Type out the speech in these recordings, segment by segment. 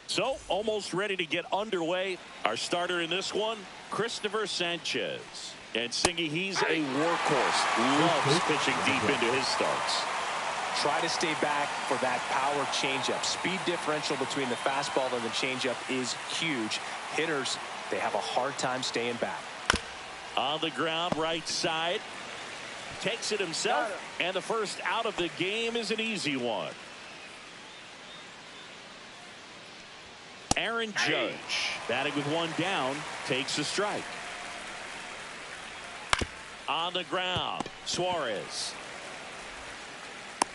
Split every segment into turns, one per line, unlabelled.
So, almost ready to get underway. Our starter in this one, Christopher Sanchez. And Singy, he's a workhorse. Loves pitching deep into his starts.
Try to stay back for that power changeup. Speed differential between the fastball and the changeup is huge. Hitters, they have a hard time staying back.
On the ground, right side. Takes it himself. And the first out of the game is an easy one. Aaron Judge, batting with one down, takes a strike. On the ground, Suarez.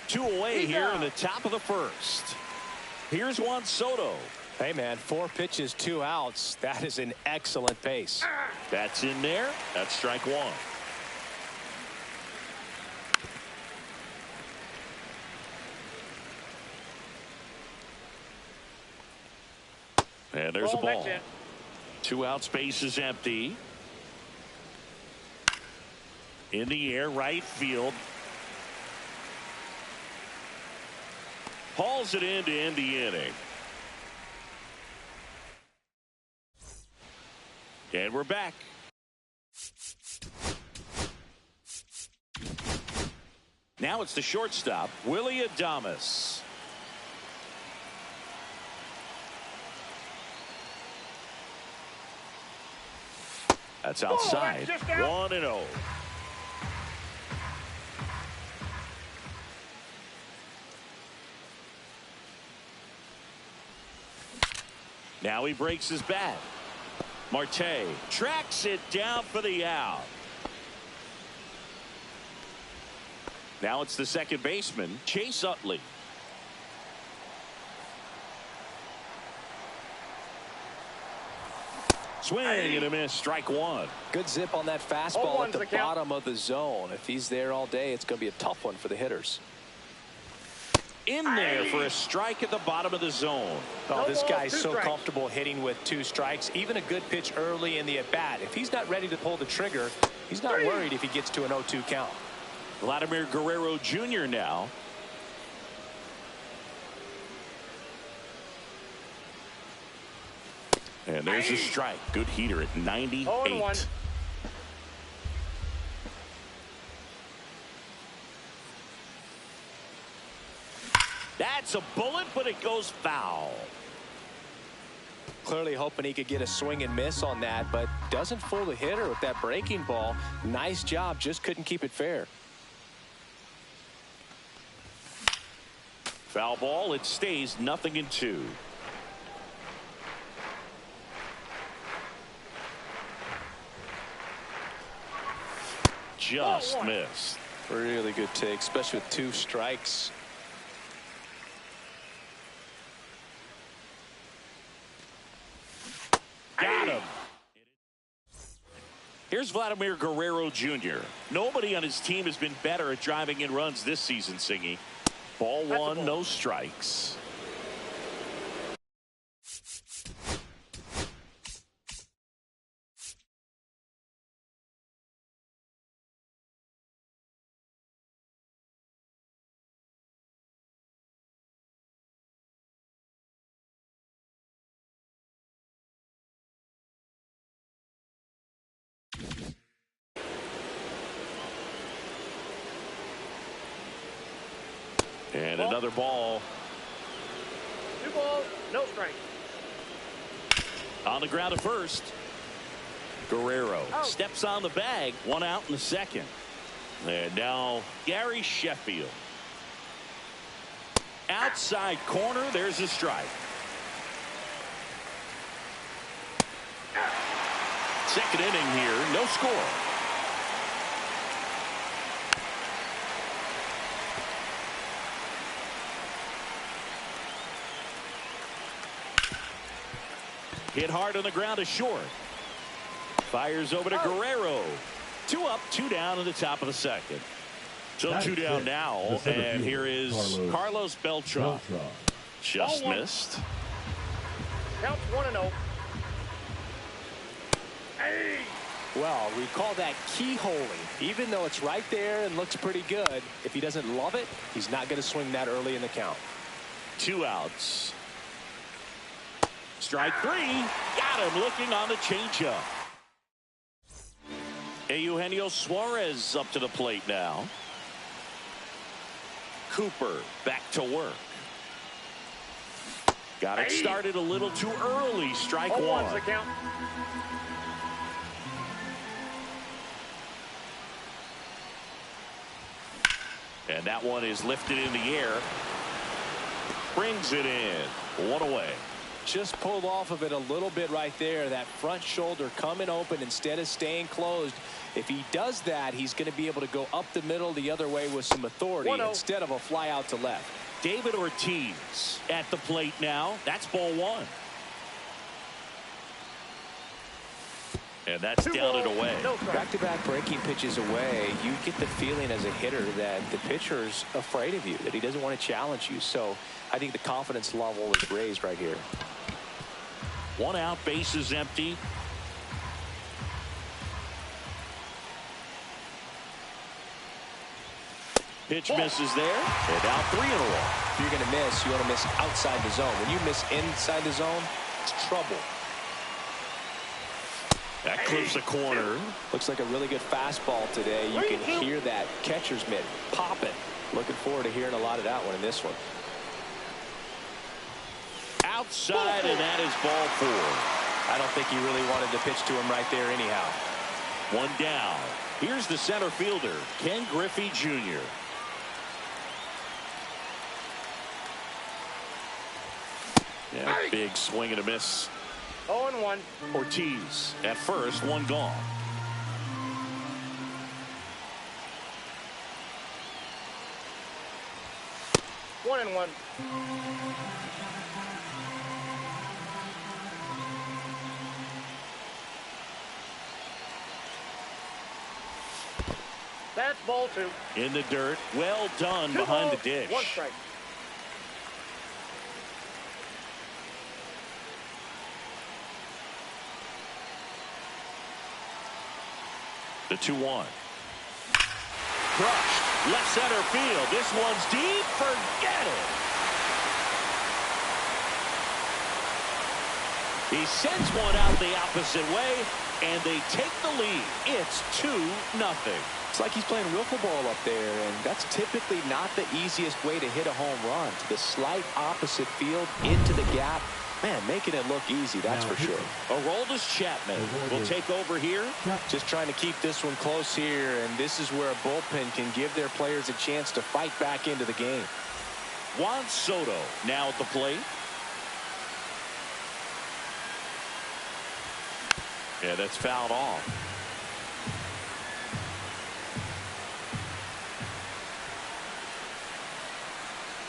Two away here in the top of the first. Here's Juan Soto.
Hey, man, 4 pitches, 2 outs. That is an excellent pace.
That's in there. That's strike one. And there's a ball. 2 out, space is empty. In the air, right field. Hauls it in to end the inning. And we're back. Now it's the shortstop, Willie Adames. That's outside. 1-0. Now he breaks his bat. Marte tracks it down for the out. Now it's the second baseman, Chase Utley. Swing and a miss, strike one.
Good zip on that fastball at the bottom of the zone. If he's there all day, it's going to be a tough one for the hitters.
in there for a strike at the bottom of the zone.
Oh, this guy's so comfortable hitting with 2 strikes. Even a good pitch early in the at-bat. If he's not ready to pull the trigger, he's not worried if he gets to an 0-2 count.
Vladimir Guerrero Jr. now. And there's a strike. Good heater at 98. That's a bullet, but it goes foul.
Clearly hoping he could get a swing and miss on that, but doesn't fool the hitter with that breaking ball. Nice job, just couldn't keep it fair.
Foul ball, it stays 0-2. Just missed.
Really good take, especially with 2 strikes.
Got him. Here's Vladimir Guerrero Jr. Nobody on his team has been better at driving in runs this season, Singy. Ball 1, no strikes. And another ball.
2 balls, no strike.
On the ground at first. Guerrero steps on the bag. 1 out in the second. And now Gary Sheffield. Outside corner. There's a strike. Second inning here. No score. Hit hard on the ground to short. Fires over to Guerrero. 2 up, 2 down in the top of the second. So 2 down now. And here is Carlos Beltran. Just missed.
Counts 1-0.
Well, we call that keyholing. Even though it's right there and looks pretty good, if he doesn't love it, he's not going to swing that early in the count.
2 outs. Strike 3. Got him looking on the changeup. Eugenio Suarez up to the plate now. Cooper back to work. Got it started a little too early. Strike 1.
The count.
And that one is lifted in the air. Brings it in. 1 away.
Just pulled off of it a little bit right there. That front shoulder coming open instead of staying closed. If he does that, he's going to be able to go up the middle the other way with some authority instead of a fly out to left.
David Ortiz at the plate now. That's ball 1. And that's down and away.
Back-to-back breaking pitches away. You get the feeling as a hitter that the pitcher's afraid of you, that he doesn't want to challenge you. So I think the confidence level is raised right here.
1 out, bases empty. Pitch misses there. And now 3 in a row.
If you're going to miss, you want to miss outside the zone. When you miss inside the zone, it's trouble.
That clips the corner.
Looks like a really good fastball today. You can hear that catcher's mitt popping. Looking forward to hearing a lot of that one in this one.
Outside, and that is ball 4.
I don't think he really wanted to pitch to him right there anyhow.
1 down. Here's the center fielder, Ken Griffey Jr. Yeah, big swing and a miss.
0-1.
Ortiz at first, 1 gone.
One and one. That's ball 2.
In the dirt. Well done behind the dish.
1 strike.
The 2-1. Crushed. Left center field. This one's deep. Forget it. He sends one out the opposite way, and they take the lead. It's 2-0.
It's like he's playing wiffle ball up there, and that's typically not the easiest way to hit a home run. To the slight opposite field, into the gap. Man, making it look easy, that's for sure.
Aroldis Chapman will take over here.
Just trying to keep this one close here, and this is where a bullpen can give their players a chance to fight back into the game.
Juan Soto now at the plate. Yeah, that's fouled off.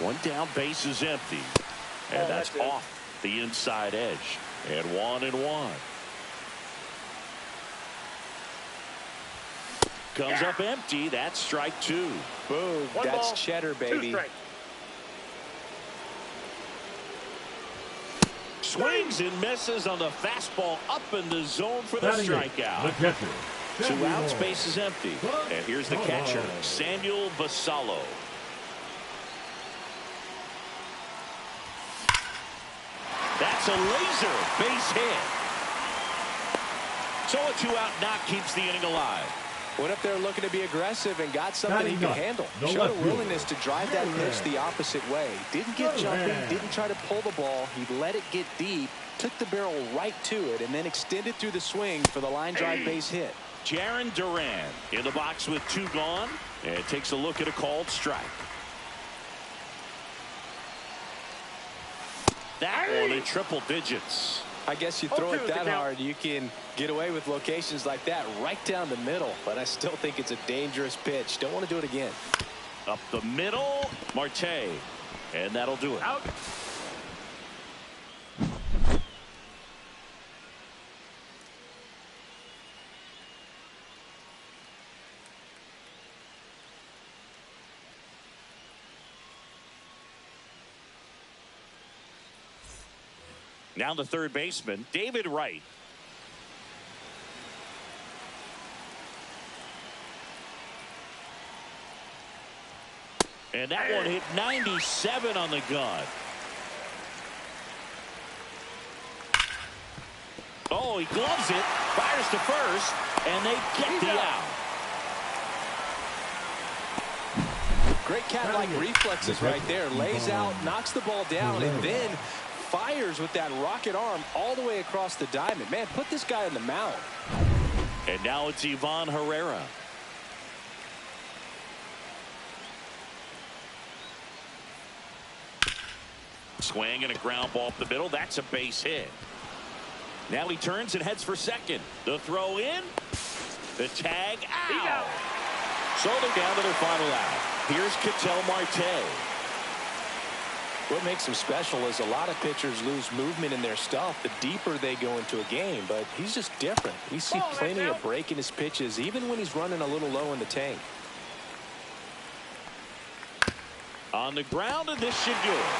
One down, base is empty. And that's off the inside edge. And 1-1. Comes up empty. That's strike 2.
Boom. That's cheddar, baby.
Swings and misses on the fastball up in the zone for the strikeout. 2 outs, base is empty. And here's the catcher, Samuel Vasallo. That's a laser base hit. So a 2-out knock keeps the inning alive.
Went up there looking to be aggressive and got something he could handle. Showed a willingness to drive that pitch the opposite way. Didn't get jumping, didn't try to pull the ball. He let it get deep, took the barrel right to it, and then extended through the swing for the line drive base hit.
Jaron Duran in the box with 2 gone, and takes a look at a called strike. That one in triple digits.
I guess you throw it that hard, you can get away with locations like that right down the middle, but I still think it's a dangerous pitch. Don't want to do it again.
Up the middle, Marte, and that'll do it. Out. Now the third baseman, David Wright. And that one hit 97 on the gun. Oh, he gloves it, fires to first, and they get the out.
Great cat-like reflexes right there. Lays out, knocks the ball down, and then fires with that rocket arm all the way across the diamond. Man, put this guy in the mound.
And now it's Ivan Herrera. Swing and a ground ball up the middle. That's a base hit. Now he turns and heads for second. The throw in. The tag out. So they're down to their final out. Here's Ketel Marte.
What makes him special is a lot of pitchers lose movement in their stuff the deeper they go into a game, but he's just different. We see plenty of break in his pitches, even when he's running a little low in the tank.
On the ground, and this should do it.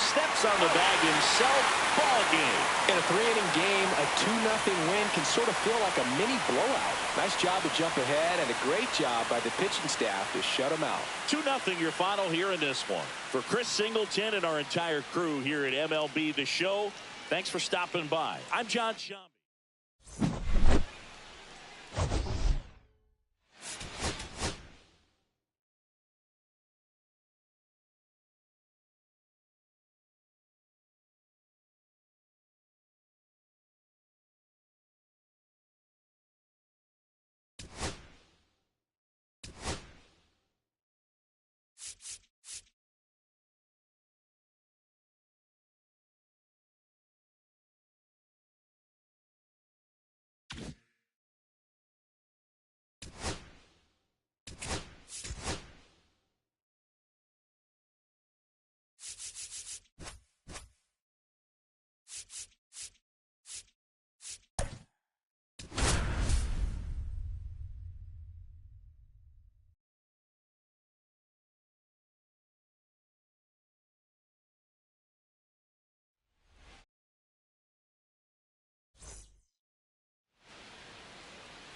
Steps on the bag himself. Ball game.
In a 3-inning game, a 2-0 win can sort of feel like a mini blowout. Nice job to jump ahead, and a great job by the pitching staff to shut them out.
2-0 your final here in this one. For Chris Singleton and our entire crew here at MLB The Show, thanks for stopping by. I'm John Shambi.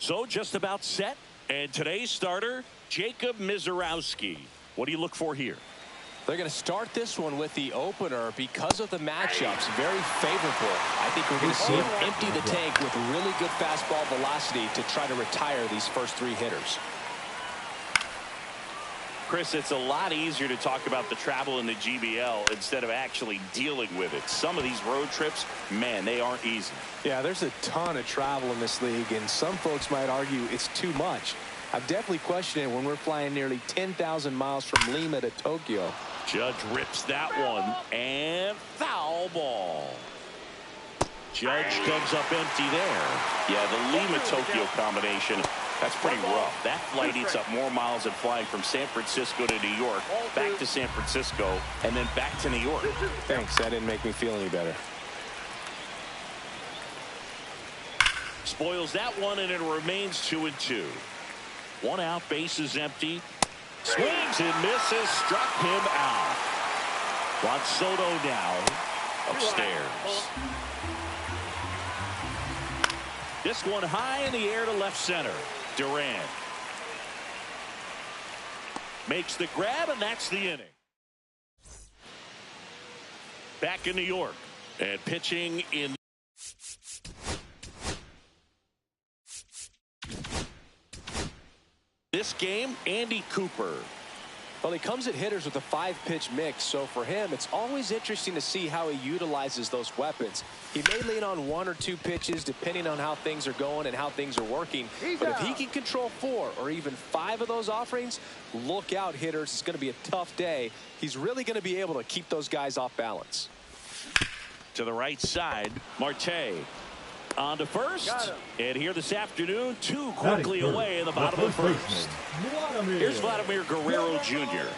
So just about set. And today's starter, Jacob Mizorowski. What do you look for here?
They're going to start this one with the opener because of the matchups. Very favorable. I think we're going to see him empty the tank with really good fastball velocity to try to retire these first 3 hitters.
Chris, it's a lot easier to talk about the travel in the GBL instead of actually dealing with it. Some of these road trips, man, they aren't easy.
Yeah, there's a ton of travel in this league, and some folks might argue it's too much. I've definitely questioned it when we're flying nearly 10,000 miles from Lima to Tokyo.
Judge rips that one, and foul ball. Judge comes up empty there. Yeah, the Lima-Tokyo combination, that's pretty rough. That flight eats up more miles than flying from San Francisco to New York, back to San Francisco, and then back to New York.
Thanks, that didn't make me feel any better.
Spoils that one, and it remains 2-2. 1 out, base is empty. Swings and misses, struck him out. Juan Soto now upstairs. This one high in the air to left center. Durant makes the grab, and that's the inning. Back in New York, and pitching in this game, Andy Cooper.
Well, he comes at hitters with a 5-pitch mix, so for him, it's always interesting to see how he utilizes those weapons. He may lean on 1 or 2 pitches depending on how things are going and how things are working. But if he can control 4 or even 5 of those offerings, look out, hitters. It's going to be a tough day. He's really going to be able to keep those guys off balance.
To the right side, Marte on to first, and here this afternoon, 2 quickly away in the bottom of the first. Here's Vladimir Guerrero Jr.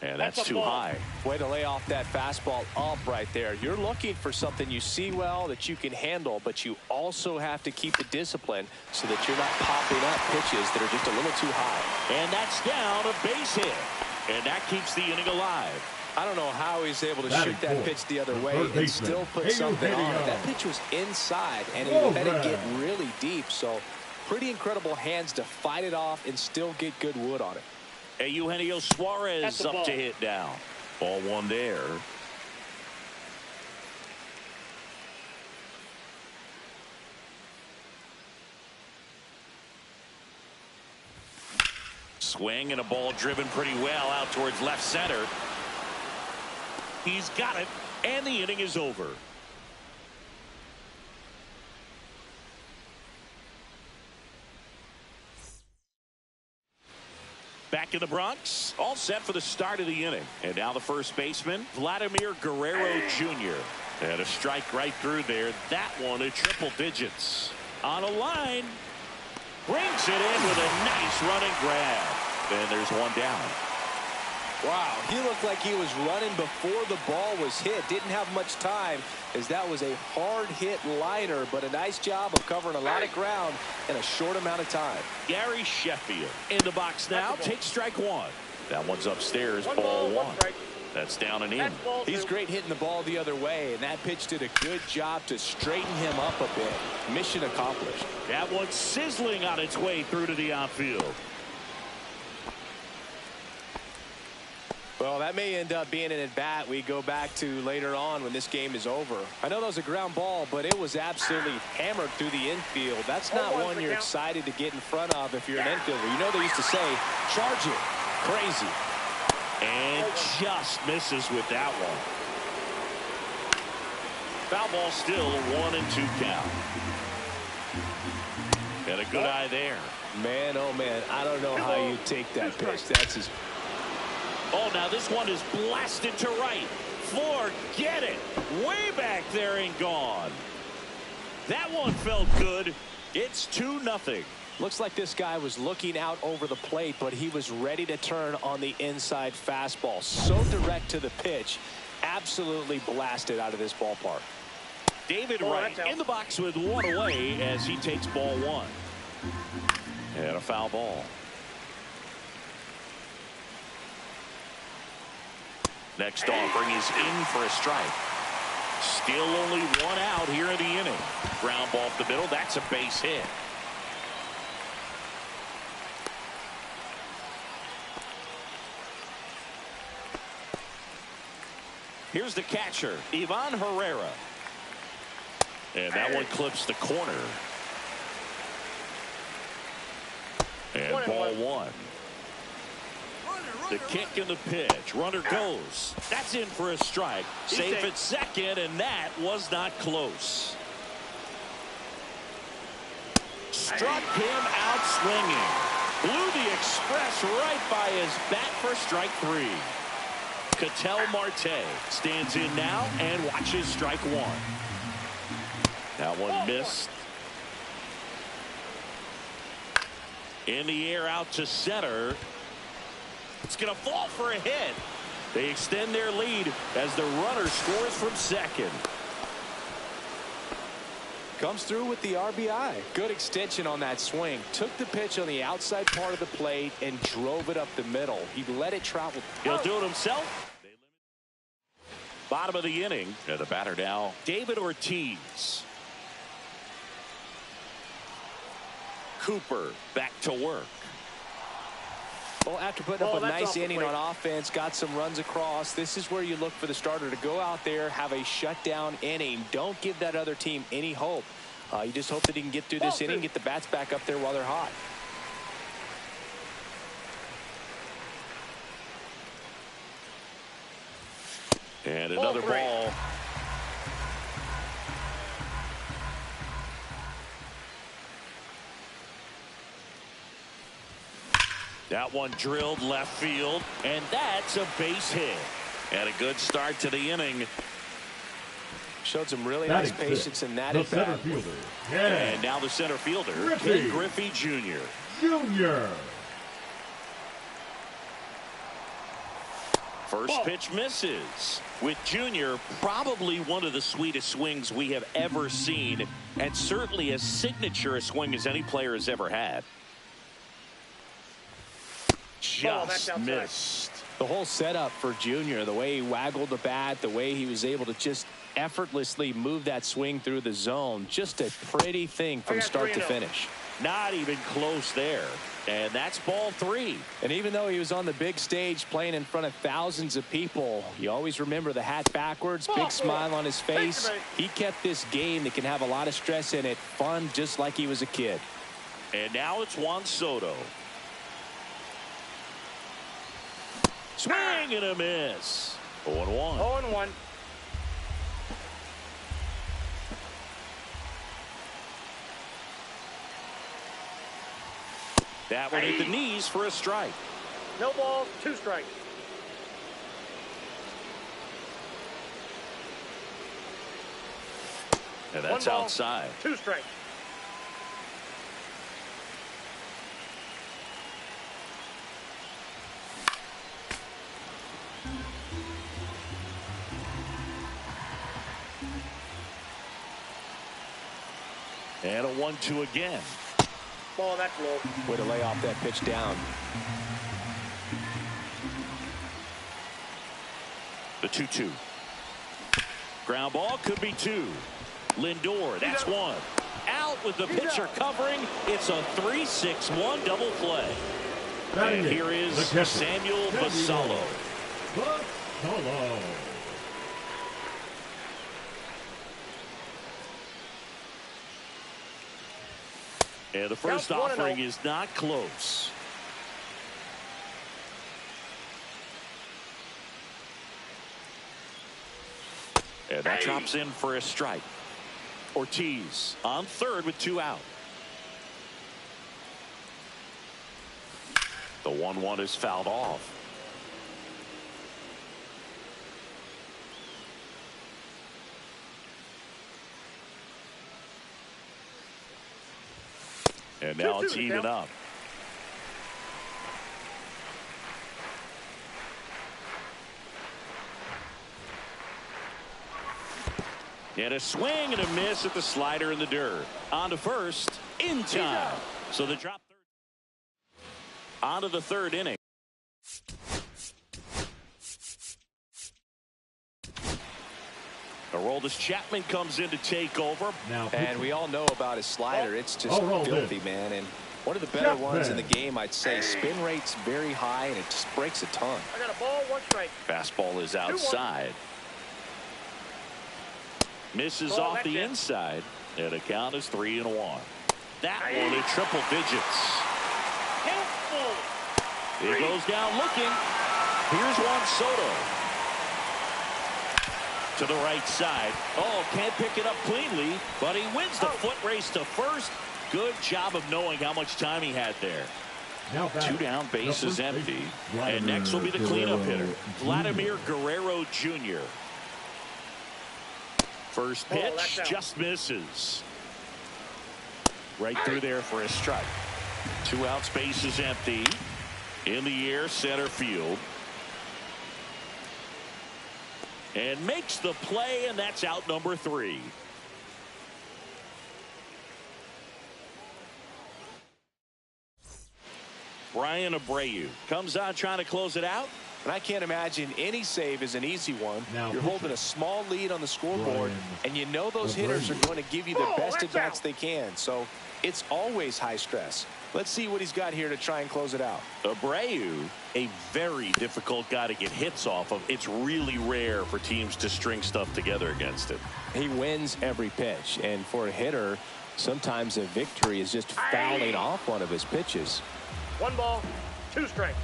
And that's too high.
Way to lay off that fastball up right there. You're looking for something you see well that you can handle, but you also have to keep the discipline so that you're not popping up pitches that are just a little too high.
And that's down, a base hit. And that keeps the inning alive.
I don't know how he's able to shoot that pitch the other way and still put something on it. That pitch was inside, and he let it get really deep. So pretty incredible hands to fight it off and still get good wood on it.
Hey, Eugenio Suarez up to hit now. Ball 1 there. Swing and a ball driven pretty well out towards left center. He's got it, and the inning is over. Back in the Bronx, all set for the start of the inning. And now the first baseman, Vladimir Guerrero Jr. And a strike right through there. That one at triple digits. On a line, brings it in with a nice running grab. And there's 1 down.
Wow, he looked like he was running before the ball was hit. Didn't have much time as that was a hard hit liner, but a nice job of covering a lot of ground in a short amount of time.
Gary Sheffield in the box now. Takes strike 1. That one's upstairs, ball 1. That's down and in.
He's great hitting the ball the other way, and that pitch did a good job to straighten him up a bit. Mission accomplished.
That one's sizzling on its way through to the outfield.
Well, that may end up being an at-bat we go back to later on when this game is over. I know that was a ground ball, but it was absolutely hammered through the infield. That's not one you're excited to get in front of if you're an infielder. You know they used to say, charge it. Crazy.
And just misses with that one. Foul ball still, 1-2 count. Got a good eye there.
Man, oh man, I don't know how you take that pitch. That's his.
Oh, now this one is blasted to right. Forget it. Way back there and gone. That one felt good. It's 2-0.
Looks like this guy was looking out over the plate, but he was ready to turn on the inside fastball. So direct to the pitch. Absolutely blasted out of this ballpark.
David Wright in the box with 1 away as he takes ball 1. And a foul ball. Next offering is in for a strike. Still only one out here in the inning. Ground ball up the middle. That's a base hit. Here's the catcher, Ivan Herrera. And that one clips the corner. And ball one. The kick and the pitch. Runner goes. That's in for a strike. Safe at second, and that was not close. Struck him out swinging. Blew the express right by his bat for strike three. Ketel Marte stands in now and watches strike one. That one missed. In the air out to center. It's going to fall for a hit. They extend their lead as the runner scores from second.
Comes through with the RBI. Good extension on that swing. Took the pitch on the outside part of the plate and drove it up the middle. He let it travel.
He'll do it himself. Bottom of the inning. And the batter now, David Ortiz. Cooper back to work.
Well, after putting up a nice inning on offense, got some runs across, this is where you look for the starter to go out there, have a shutdown inning. Don't give that other team any hope. You just hope that he can get through this inning, get the bats back up there while they're hot.
And another ball. That one drilled left field, and that's a base hit. And a good start to the inning.
Showed some really nice patience in that at bat.
And now the center fielder, Ken Griffey Jr. First pitch misses. With Jr., probably one of the sweetest swings we have ever seen, and certainly as signature a swing as any player has ever had. Just missed.
The whole setup for Junior, the way he waggled the bat, the way he was able to just effortlessly move that swing through the zone. Just a pretty thing from start to finish.
Not even close there. And that's ball three.
And even though he was on the big stage playing in front of thousands of people, you always remember the hat backwards, big smile on his face. He kept this game that can have a lot of stress in it fun, just like he was a kid.
And now it's Juan Soto. Swing and a miss. 0-1.
0-1.
That one hit the knees for a strike.
No balls, 2 strikes.
And that's outside.
2 strikes.
And a 1-2 again.
Ball, that's low.
Way to lay off that pitch down.
The 2-2. Ground ball could be 2. Lindor, that's 1. Out with the pitcher covering. It's a 3-6-1 double play. And here is Samuel Basallo. And the first offering is not close. And that drops in for a strike. Ortiz on third with 2 out. The 1-1 is fouled off. And now it's even up. And a swing and a miss at the slider in the dirt. On to first in time. So the drop third. On to the third inning. Aroldis Chapman comes in to take over.
And we all know about his slider. It's just filthy, man. And one of the better ones in the game, I'd say. Spin rate's very high, and it just breaks a ton.
I got a ball, 1 strike.
Fastball is outside. Misses off the inside. And the count is 3-1. That one in triple digits. He goes down looking. Here's Juan Soto. To the right side. Oh, can't pick it up cleanly, but he wins the foot race to first. Good job of knowing how much time he had there. 2 down, bases empty. And next will be the cleanup hitter, Vladimir Guerrero Jr. First pitch just misses. Right through there for a strike. 2 outs, bases empty. In the air, center field. And makes the play, and that's out number 3. Brian Abreu comes out trying to close it out.
And I can't imagine any save is an easy one. You're holding a small lead on the scoreboard, and you know those hitters are going to give you the best at-bats they can. So it's always high stress. Let's see what he's got here to try and close it out.
Abreu, a very difficult guy to get hits off of. It's really rare for teams to string stuff together against him.
He wins every pitch, and for a hitter, sometimes a victory is just fouling off one of his pitches.
1 ball, 2 strikes.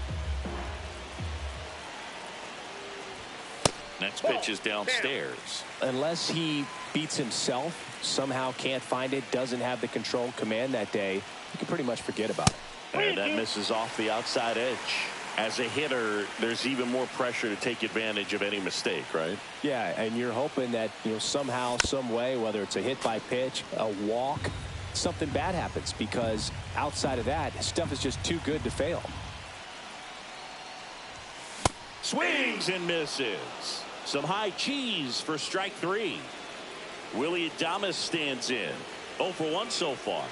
Next pitch is downstairs.
Unless he beats himself, somehow can't find it, doesn't have the control command that day, you can pretty much forget about it.
And that misses off the outside edge. As a hitter, there's even more pressure to take advantage of any mistake, right?
Yeah, and you're hoping that, somehow, some way, whether it's a hit by pitch, a walk, something bad happens, because outside of that, stuff is just too good to fail.
Swings and misses. Some high cheese for strike 3. Willie Adames stands in. 0 for 1 so far.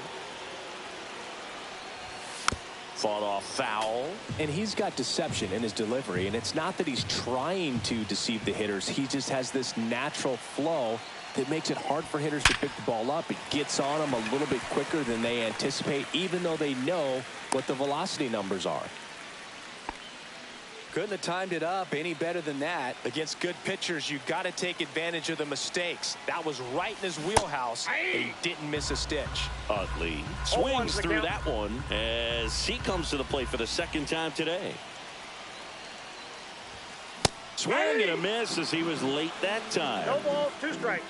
Fought off foul.
And he's got deception in his delivery, and it's not that he's trying to deceive the hitters. He just has this natural flow that makes it hard for hitters to pick the ball up. It gets on them a little bit quicker than they anticipate, even though they know what the velocity numbers are. Couldn't have timed it up any better than that. Against good pitchers, you've got to take advantage of the mistakes. That was right in his wheelhouse, and he didn't miss a stitch.
Utley swings through that one as he comes to the plate for the 2nd time today. Swing and a miss as he was late that time.
No balls, 2 strikes.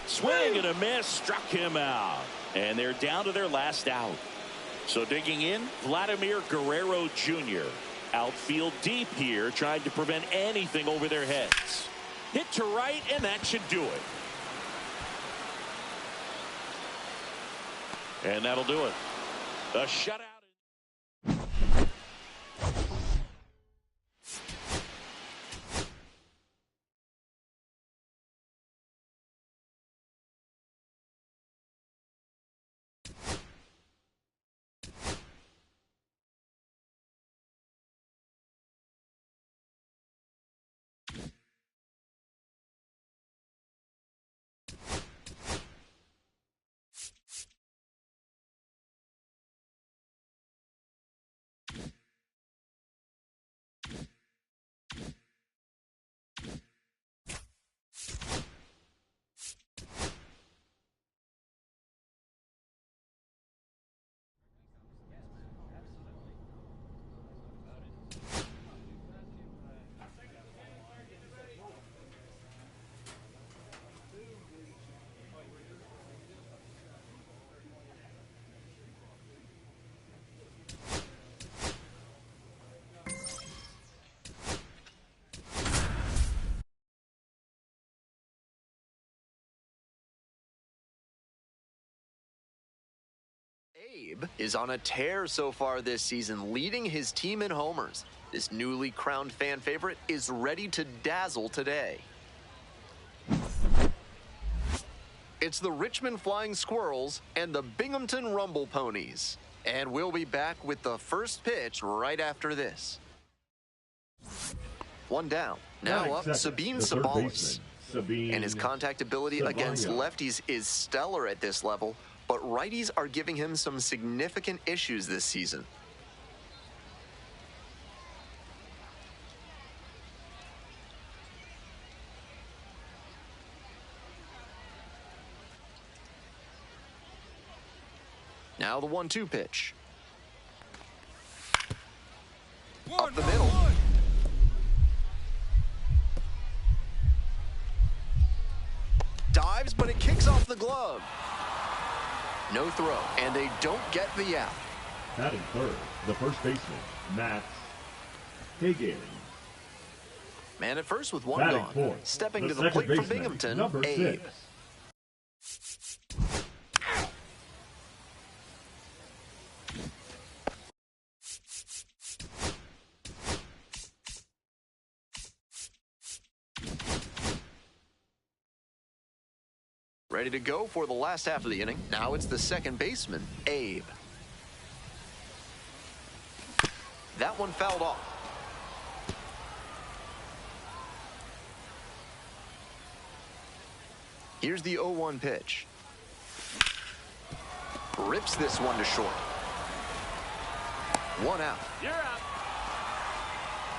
Swing and a miss, struck him out. And they're down to their last out. So digging in, Vladimir Guerrero Jr. Outfield deep here, trying to prevent anything over their heads. Hit to right, and that should do it. And that'll do it. A shutout.
Abe is on a tear so far this season, leading his team in homers. This newly crowned fan favorite is ready to dazzle today. It's the Richmond Flying Squirrels and the Binghamton Rumble Ponies. And we'll be back with the first pitch right after this. One down. Now up, Sabine Sabalas. And his contact ability against lefties is stellar at this level, but righties are giving him some significant issues this season. Now the 1-2 pitch. Up the middle. Dives, but it kicks off the glove. No throw, and they don't get the out.
Batting third, the first baseman, Matt Hagen.
Man at first with one
Batting
gone.
fourth,
Stepping to the
second
plate for
baseman,
Binghamton,
number
Abe.
6.
Ready to go for the last half of the inning. Now it's the second baseman, Abe. That one fouled off. Here's the 0-1 pitch. Rips this one to short. One out.
You're out.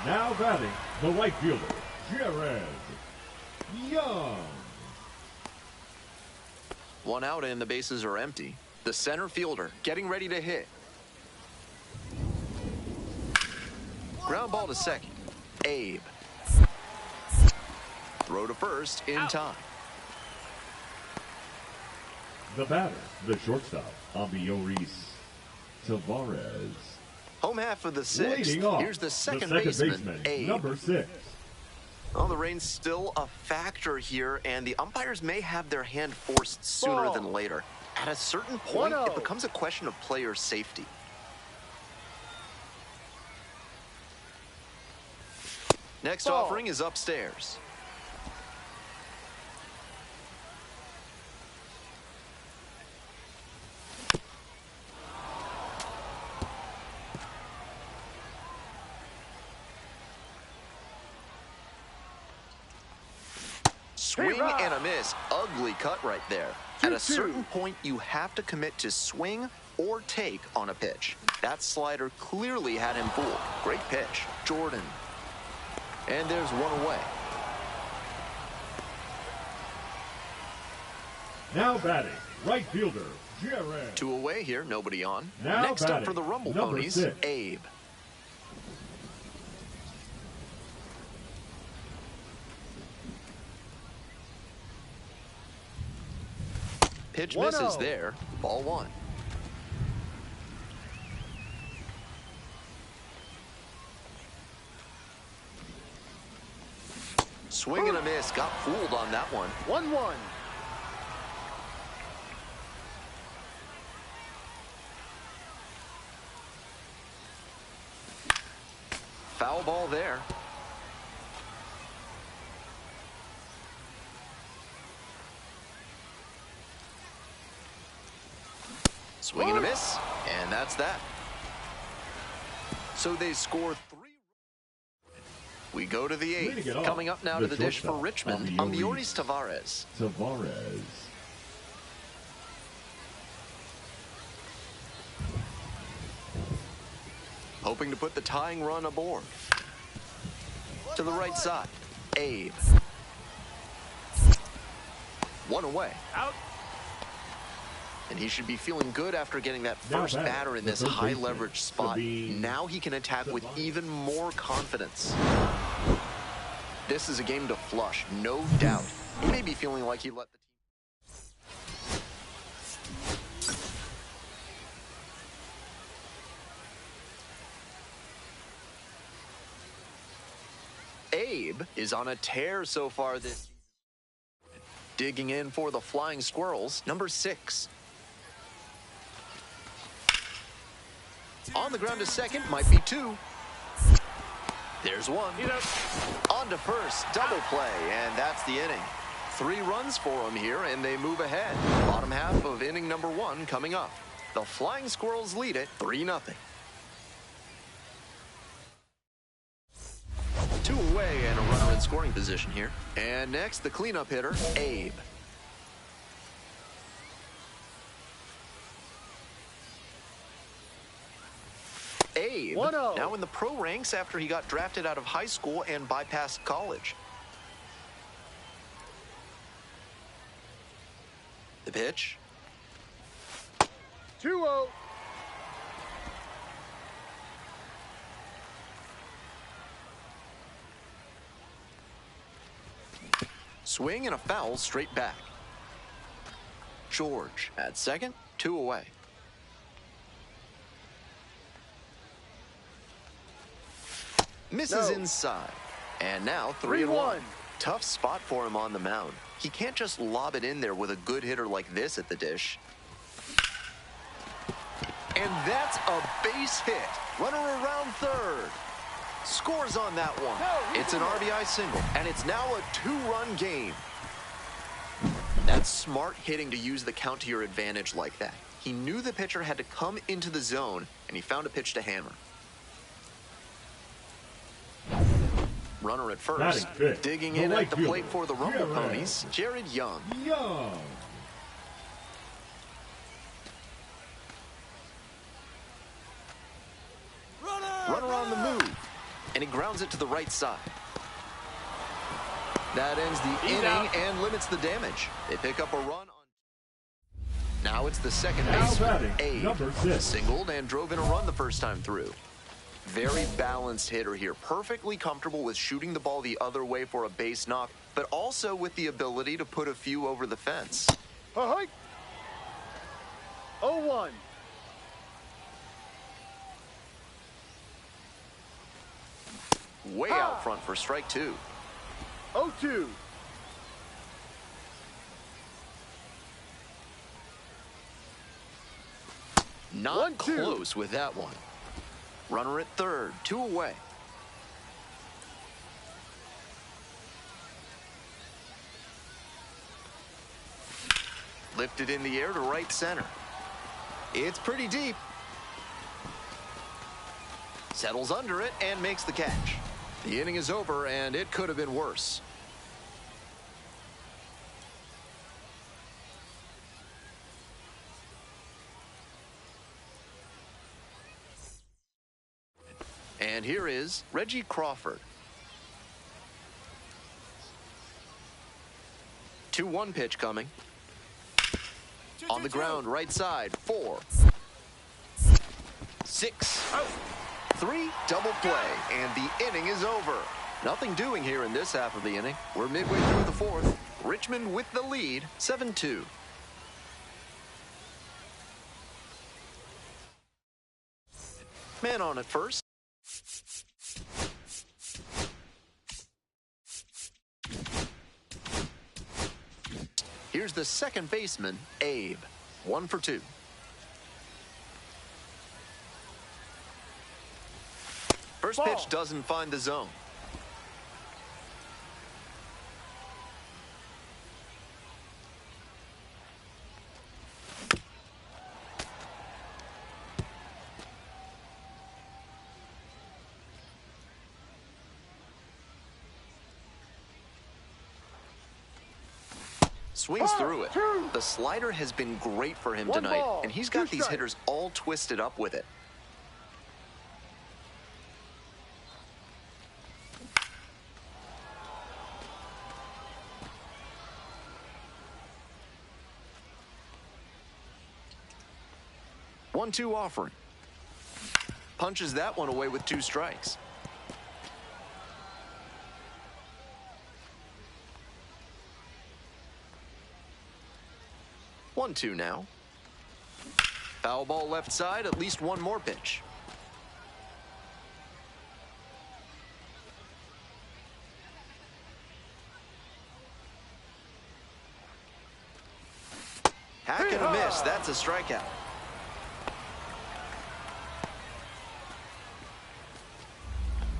Now batting, the right fielder, Jared Young.
One out and the bases are empty. The center fielder getting ready to hit. Ground ball to second. Abe. Throw to first in time.
The batter, the shortstop, Amioris Tavares.
Home half of the sixth.
Leading off,
Here's the second baseman, Abe.
number 6.
Well, the rain's still a factor here, and the umpires may have their hand forced sooner than later. At a certain point, it becomes a question of player safety. Next offering is upstairs. Swing and a miss. Ugly cut right there. At a certain point, you have to commit to swing or take on a pitch. That slider clearly had him fooled. Great pitch. Jordan. And there's one away.
Now batting, right fielder, Jared.
2 away here, nobody on.
Now
Next up
batting,
for the Rumble
number
Ponies,
6.
Abe. Pitch misses there. Ball 1. Swing and a miss. Got fooled on that one.
1-1.
Foul ball there. Swing and a miss, and that's that. So they score 3. We go to the 8th. Coming up now to the dish for Richmond, Amioris Tavares. Hoping to put the tying run aboard. To the right side, Abe. One away.
Out.
And he should be feeling good after getting that first batter in this high leverage spot. Now he can attack with even more confidence. This is a game to flush, no doubt. He may be feeling like he let the team. Abe is on a tear so far this season. Digging in for the Flying Squirrels, number 6. On the ground to second, might be 2. There's 1. On to first, double play, and that's the inning. 3 runs for them here, and they move ahead. Bottom half of inning number 1 coming up. The Flying Squirrels lead it 3-0. Two away and a runner in scoring position here. And next, the cleanup hitter, Abe. Abe,
1-0.
now in the pro ranks after he got drafted out of high school and bypassed college. The pitch.
2-0.
Swing and a foul straight back. George at second, 2 away. Misses inside. And now 3-1. Tough spot for him on the mound. He can't just lob it in there with a good hitter like this at the dish. And that's a base hit. Runner around third. Scores on that one. It's an RBI single, and it's now a 2-run game. That's smart hitting to use the count to your advantage like that. He knew the pitcher had to come into the zone, and he found a pitch to hammer. Runner at first, digging in at the plate for the Rumble Ponies, Jared Young. Runner on the move, and he grounds it to the right side. That ends the inning and limits the damage. They pick up a run on. Now it's the second baseman, Abe. Singled and drove in a run the first time through. Very balanced hitter here, perfectly comfortable with shooting the ball the other way for a base knock, but also with the ability to put a few over the fence.
0-1.
Way out front for strike 2.
0-2.
Not close with that one. Runner at third, 2 away. Lifted in the air to right center. It's pretty deep. Settles under it and makes the catch. The inning is over, and it could have been worse. And here is Reggie Crawford. 2-1 pitch coming. On the ground, right side, 4. 6. 3, double play, and the inning is over. Nothing doing here in this half of the inning. We're midway through the 4th. Richmond with the lead, 7-2. Man on at first. Here's the second baseman, Abe. 1 for 2. First pitch doesn't find the zone. Swings through it. The slider has been great for him tonight, and he's got these hitters all twisted up with it. One-two offering. Punches that one away with 2 strikes. 1-2 now. Foul ball left side, at least one more pitch. Hack and a miss, that's a strikeout.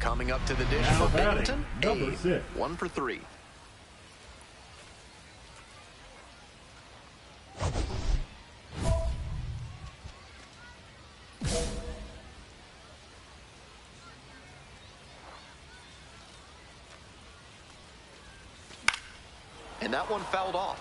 Coming up to the dish for Binghamton, Abe, 1 for 3. And that one fouled off.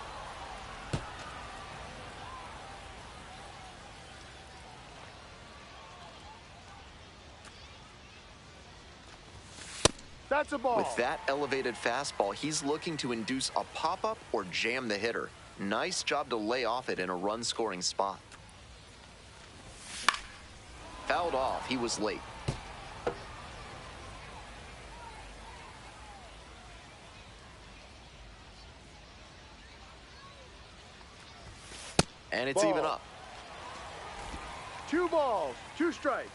That's a ball.
With that elevated fastball, he's looking to induce a pop-up or jam the hitter. Nice job to lay off it in a run-scoring spot. Fouled off. He was late. And it's even up.
2 balls, 2 strikes.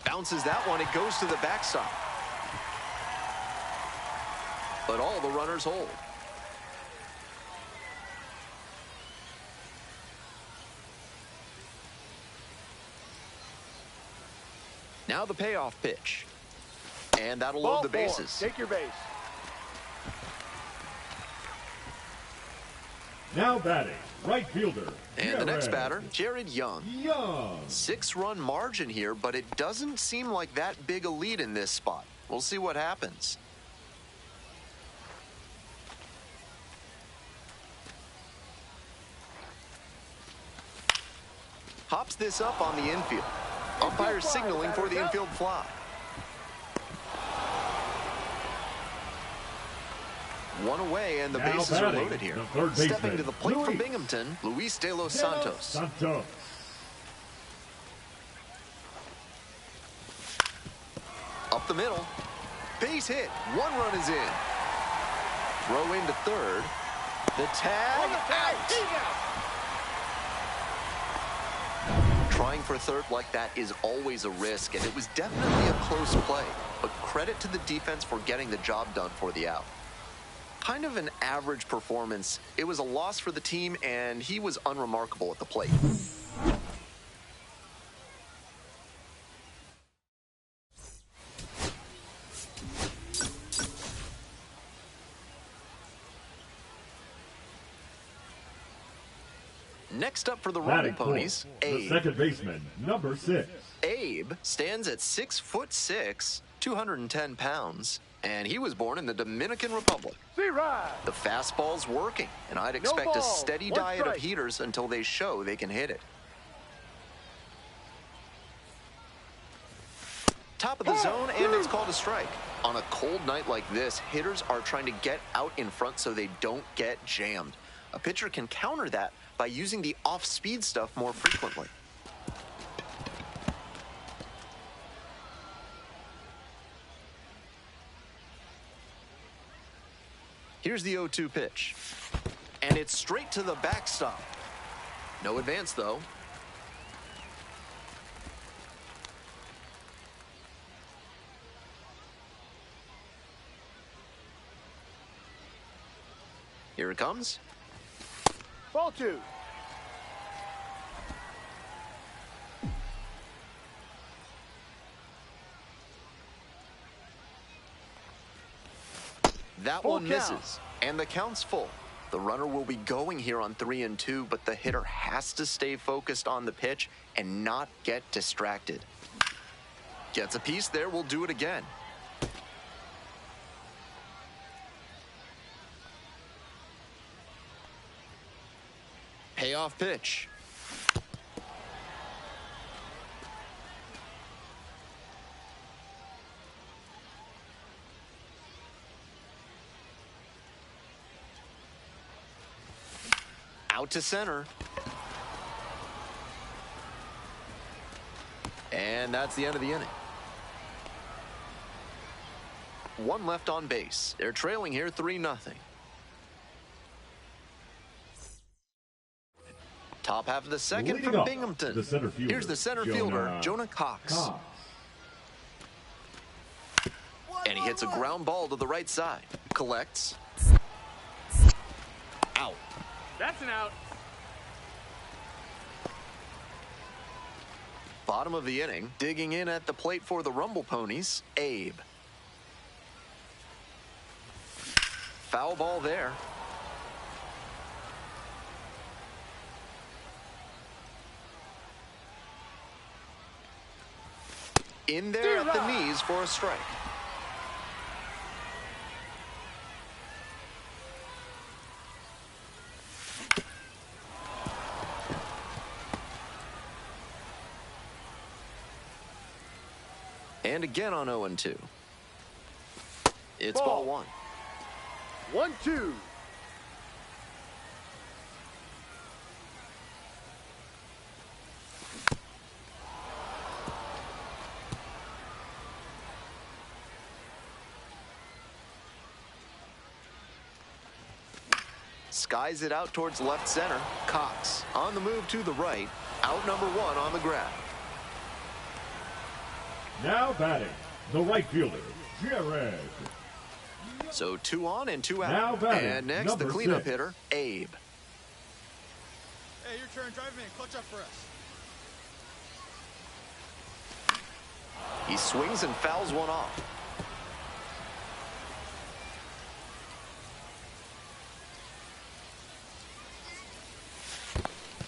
Bounces that one. It goes to the backstop. But all the runners hold. Now the payoff pitch. And that'll load the bases.
Take your base.
Now batting, right fielder.
And the next batter, Jared Young. 6-run margin here, but it doesn't seem like that big a lead in this spot. We'll see what happens. Hops this up on the infield. Umpire signaling for the infield fly. One away, and the bases are loaded here. Stepping to the plate for Binghamton, Luis de los Santos. Up the middle. Base hit. 1 run is in. Throw into third. The tag out. Trying for third like that is always a risk, and it was definitely a close play. But credit to the defense for getting the job done for the out. Kind of an average performance. It was a loss for the team, and he was unremarkable at the plate. Next up for the Rumble Ponies, Abe.
The second baseman, number 6.
Abe stands at 6'6", 210 pounds. And he was born in the Dominican Republic. The fastball's working, and I'd expect a steady diet of heaters until they show they can hit it. Top of the zone, and it's called a strike. On a cold night like this, hitters are trying to get out in front so they don't get jammed. A pitcher can counter that by using the off-speed stuff more frequently. Here's the 0-2 pitch. And it's straight to the backstop. No advance, though. Here it comes.
Ball 2.
That one misses, and the count's full. The runner will be going here on 3-2, but the hitter has to stay focused on the pitch and not get distracted. Gets a piece there, we'll do it again. Payoff pitch. Out to center. And that's the end of the inning. 1 left on base. They're trailing here 3-0. Top half of the second from Binghamton. Here's the center fielder, Jonah Cox. And he hits a ground ball to the right side. Collects. Out.
That's an out.
Bottom of the inning, digging in at the plate for the Rumble Ponies, Abe. Foul ball there. In there at the knees for a strike. And again on 0-2. It's ball one.
1-2.
Skies it out towards left center. Cox on the move to the right. Out number one on the grab.
Now batting, the right fielder, Jared.
So 2 on and 2 out.
Now batting,
and next, the cleanup
6.
hitter, Abe.
Hey, your turn. Drive him in. Clutch up for us.
He swings and fouls one off.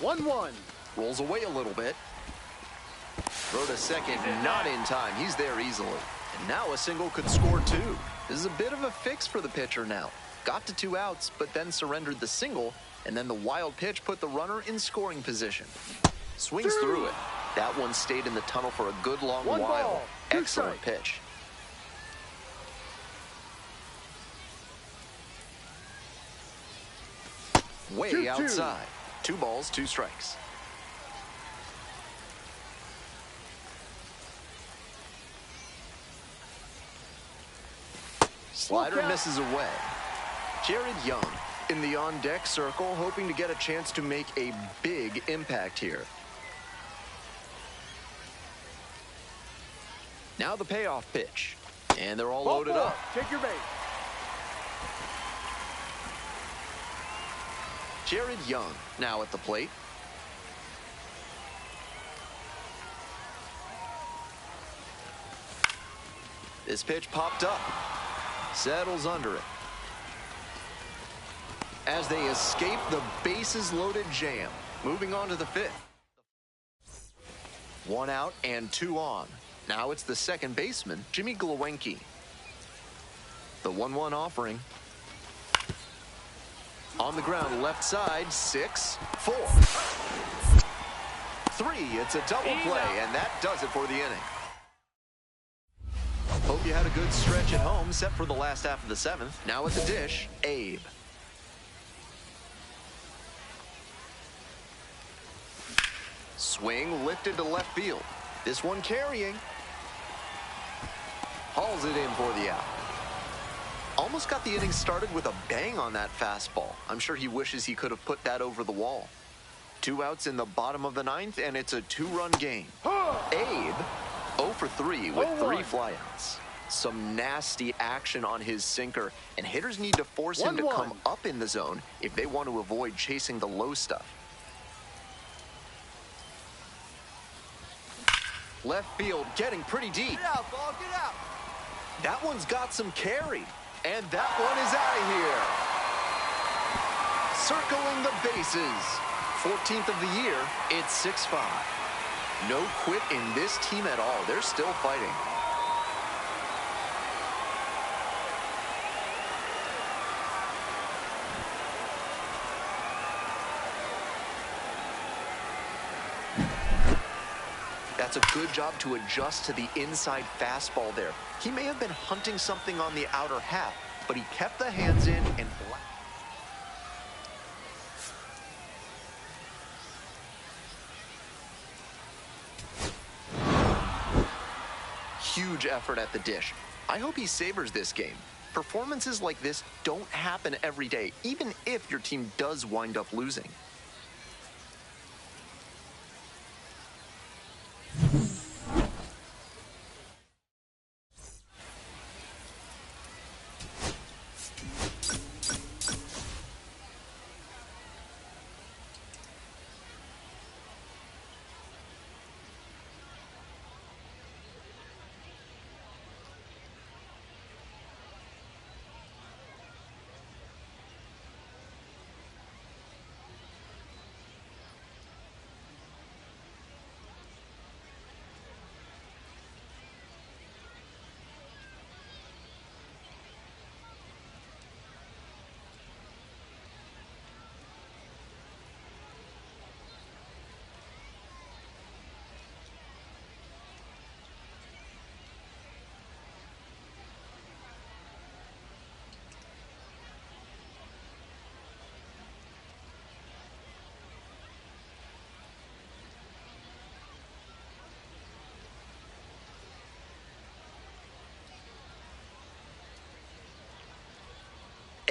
One.
Rolls away a little bit. Throw to second, not in time. He's there easily. And now a single could score 2. This is a bit of a fix for the pitcher now. Got to 2 outs, but then surrendered the single, and then the wild pitch put the runner in scoring position. Swings through it. That one stayed in the tunnel for a good long
One
while.
ball, 2
Excellent
strikes.
pitch. Way
2-2.
outside. 2 balls, 2 strikes. Slider misses away. Jared Young in the on-deck circle, hoping to get a chance to make a big impact here. Now the payoff pitch. And they're all
Ball
loaded
4.
up.
Take your base.
Jared Young now at the plate. This pitch popped up. Settles under it. As they escape the bases-loaded jam. Moving on to the 5th. 1 out and 2 on. Now it's the second baseman, Jimmy Glowinski. The 1-1 offering. On the ground, left side, 6, 4. 3, it's a double play, and that does it for the inning. Hope you had a good stretch at home, set for the last half of the 7th. Now at the dish, Abe. Swing lifted to left field. This one carrying. Hauls it in for the out. Almost got the inning started with a bang on that fastball. I'm sure he wishes he could have put that over the wall. 2 outs in the bottom of the 9th, and it's a 2-run game. Abe, 0 for 3 with 3 flyouts. Some nasty action on his sinker, and hitters need to force him to come up in the zone if they want to avoid chasing the low stuff. Left field getting pretty deep.
Get out, ball. Get out.
That one's got some carry. And that one is out of here. Circling the bases. 14th of the year, it's 6-5. No quit in this team at all. They're still fighting. That's a good job to adjust to the inside fastball there. He may have been hunting something on the outer half, but he kept the hands in and huge effort at the dish. I hope he savors this game. Performances like this don't happen every day, even if your team does wind up losing.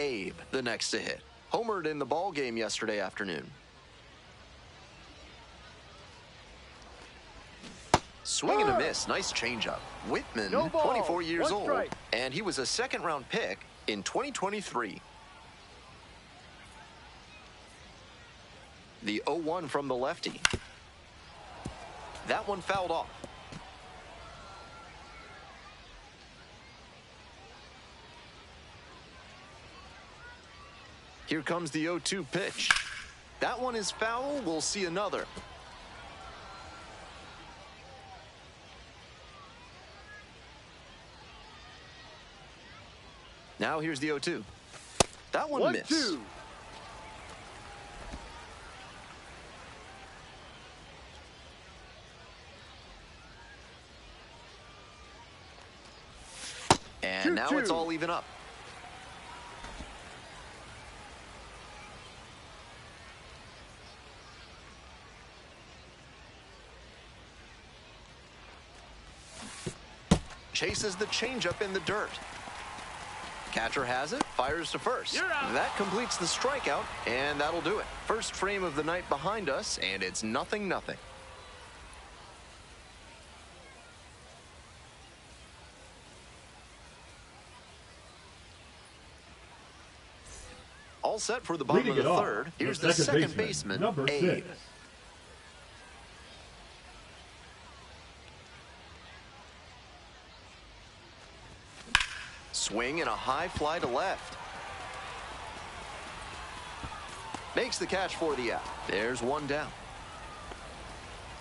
Abe, the next to hit. Homered in the ball game yesterday afternoon. Swing and a miss. Nice changeup. Whitman,
No ball.
24 years
One
old,
strike.
and he was a second-round pick in 2023. The 0-1 from the lefty. That one fouled off. Here comes the 0-2 pitch. That one is foul. We'll see another. Now here's the 0-2. That one missed.
1-2.
And now it's all even up. Chases the changeup in the dirt. Catcher has it, fires to first. That completes the strikeout, and that'll do it. First frame of the night behind us, and it's 0-0. All set for the bottom of the third. Here's the second baseman, Abe. Swing and a high fly to left. Makes the catch for the out. There's one down.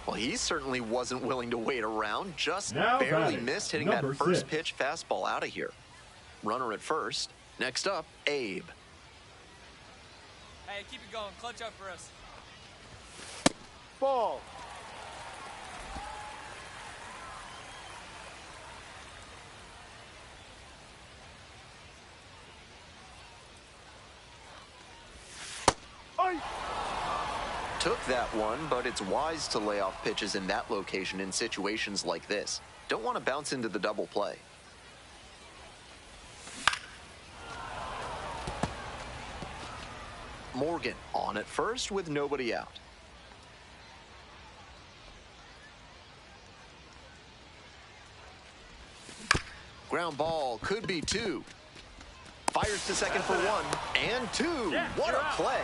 Well, he certainly wasn't willing to wait around. Just barely missed hitting that first pitch fastball out of here. Runner at first. Next up, Abe.
Hey, keep it going. Clutch up for us.
Ball.
Took that one, but it's wise to lay off pitches in that location in situations like this. Don't want to bounce into the double play. Morgan on at first with nobody out. Ground ball, could be two. Fires to second for one, and two. What a play.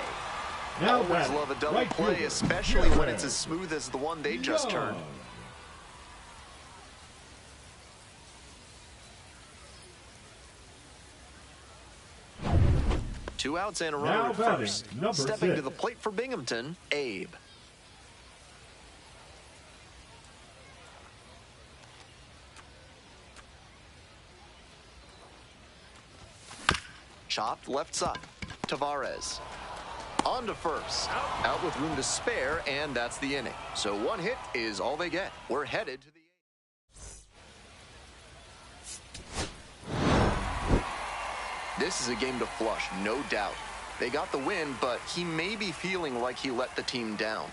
Always love a double play, especially when it's as smooth as the one they just turned. Two outs and a runner at first. Stepping to the plate for Binghamton, Abe. Chopped left side. Tavares. On to first. Out with room to spare, and that's the inning. So one hit is all they get. We're headed to the eighth. This is a game to flush, no doubt. They got the win, but he may be feeling like he let the team down.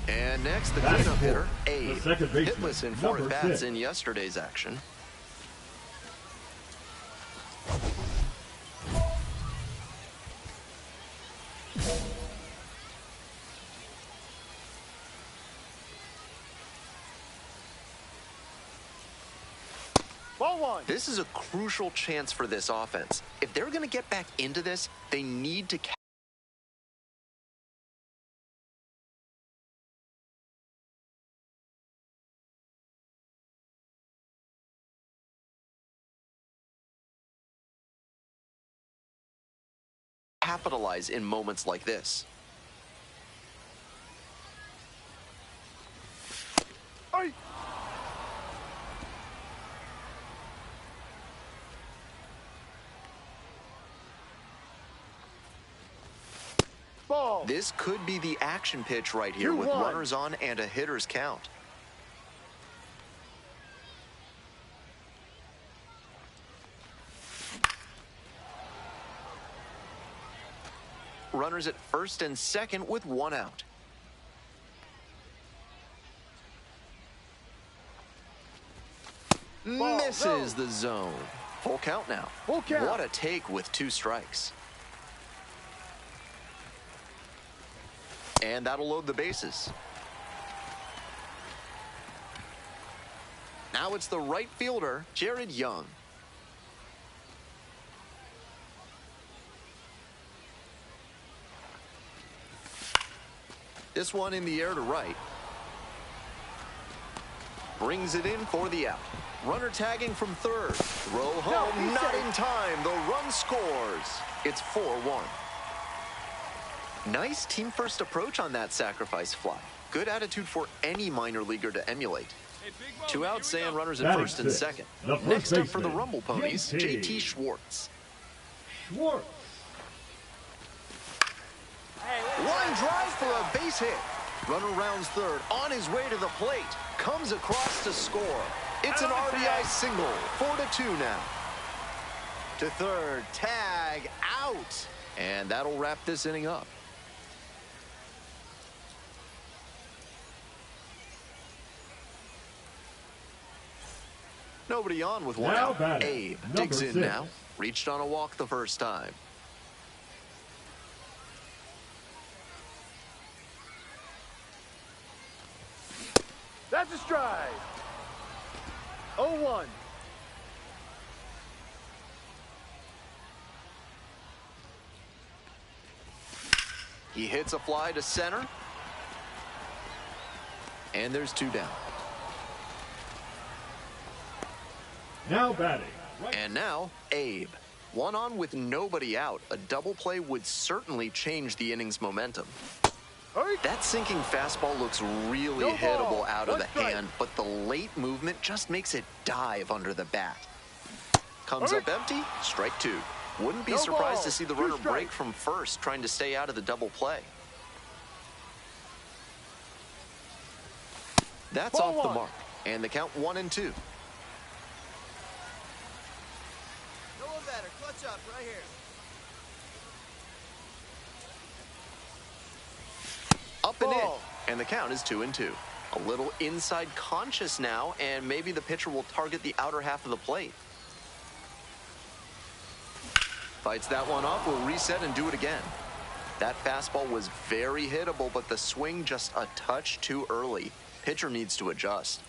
And next, the cleanup hitter, Abe. Hitless in 4 at-bats in yesterday's action.
Ball one.
This is a crucial chance for this offense. If they're going to get back into this, they need to capitalize in moments like this.
Ball.
This could be the action pitch right here with runners on and a hitter's count. runners at first and second with one out. Misses the zone. Full count now.
Full count.
What a take with 2 strikes. And that'll load the bases. Now it's the right fielder, Jared Young. This one in the air to right. Brings it in for the out. Runner tagging from third. Throw home, not in time. The run scores. It's 4-1. Nice team-first approach on that sacrifice fly. Good attitude for any minor leaguer to emulate. 2 outs and runners at first and second. Next up for the Rumble Ponies, JT Schwartz. Line drive for a base hit. Runner rounds third, on his way to the plate. Comes across to score. It's an RBI single. 4-2 now. To third, tag, out. And that'll wrap this inning up. Nobody on with one out. Abe digs in now. Reached on a walk the first time.
That's a strike. 0-1.
He hits a fly to center. And there's 2 down.
Now batting.
And now, Abe. 1 on with nobody out. A double play would certainly change the inning's momentum. That sinking fastball looks really hittable out of the hand, but the late movement just makes it dive under the bat. Comes up empty, strike 2. Wouldn't be surprised to see the runner break from first, trying to stay out of the double play. That's off the mark, and the count 1-2.
No one better. Clutch up right here.
Up and in, and the count is 2-2. A little inside conscious now, and maybe the pitcher will target the outer half of the plate. Fights that one off, will reset and do it again. That fastball was very hittable, but the swing just a touch too early. Pitcher needs to adjust.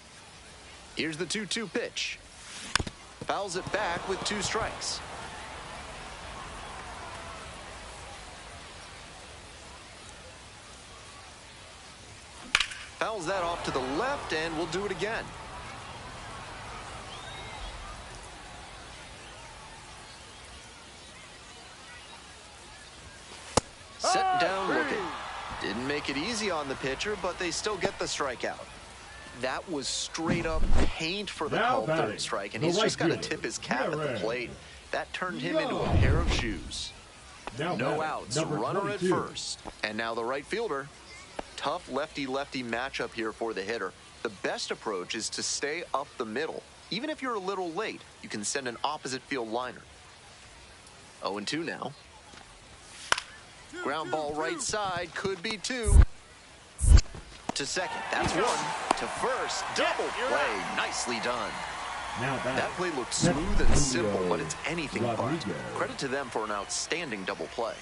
Here's the 2-2 pitch. Fouls it back with 2 strikes. Fouls that off to the left, and we'll do it again. Set down looking. Didn't make it easy on the pitcher, but they still get the strikeout. That was straight up paint for the called third strike, and he's just got to tip his cap at the plate. That turned him into a pair of shoes. No outs, runner at first. And now the right fielder. Tough lefty-lefty matchup here for the hitter. The best approach is to stay up the middle. Even if you're a little late, you can send an opposite field liner. 0-2 now. Ground ball right side, could be 2. To second, that's 1. To first, double play, nicely done. That play looked smooth and simple, but it's anything but. Credit to them for an outstanding double play.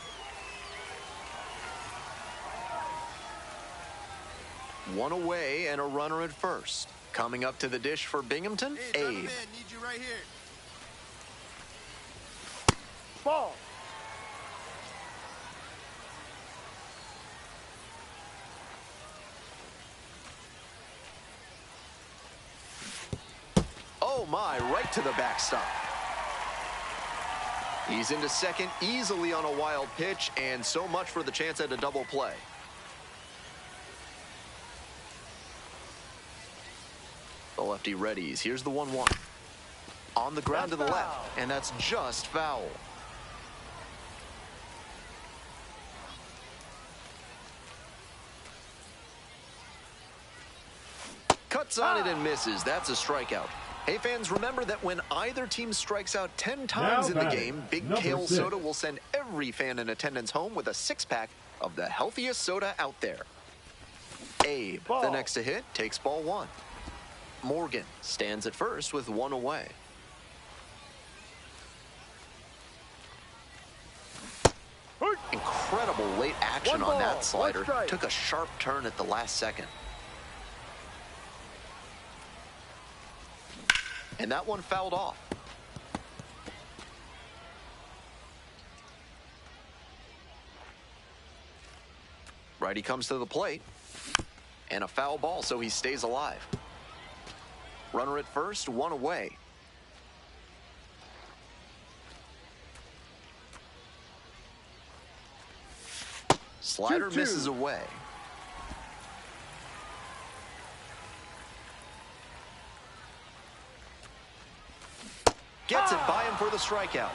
1 away and a runner at first. Coming up to the dish for Binghamton, Abe.
Need you right here.
Ball.
Oh my, right to the backstop. He's into second easily on a wild pitch, and so much for the chance at a double play. The lefty readies. Here's the 1-1. On the ground to the left, and that's just foul. Cuts on it and misses. That's a strikeout. Hey fans, remember that when either team strikes out 10 times in the game, Big Kale Soda will send every fan in attendance home with a 6-pack of the healthiest soda out there. Abe, the next to hit, takes ball 1. Morgan stands at first with 1 away. Incredible late action on that slider. Took a sharp turn at the last second. And that one fouled off. Righty comes to the plate. And a foul ball, so he stays alive. Runner at first, 1 away. Slider misses away. Gets it by him for the strikeout.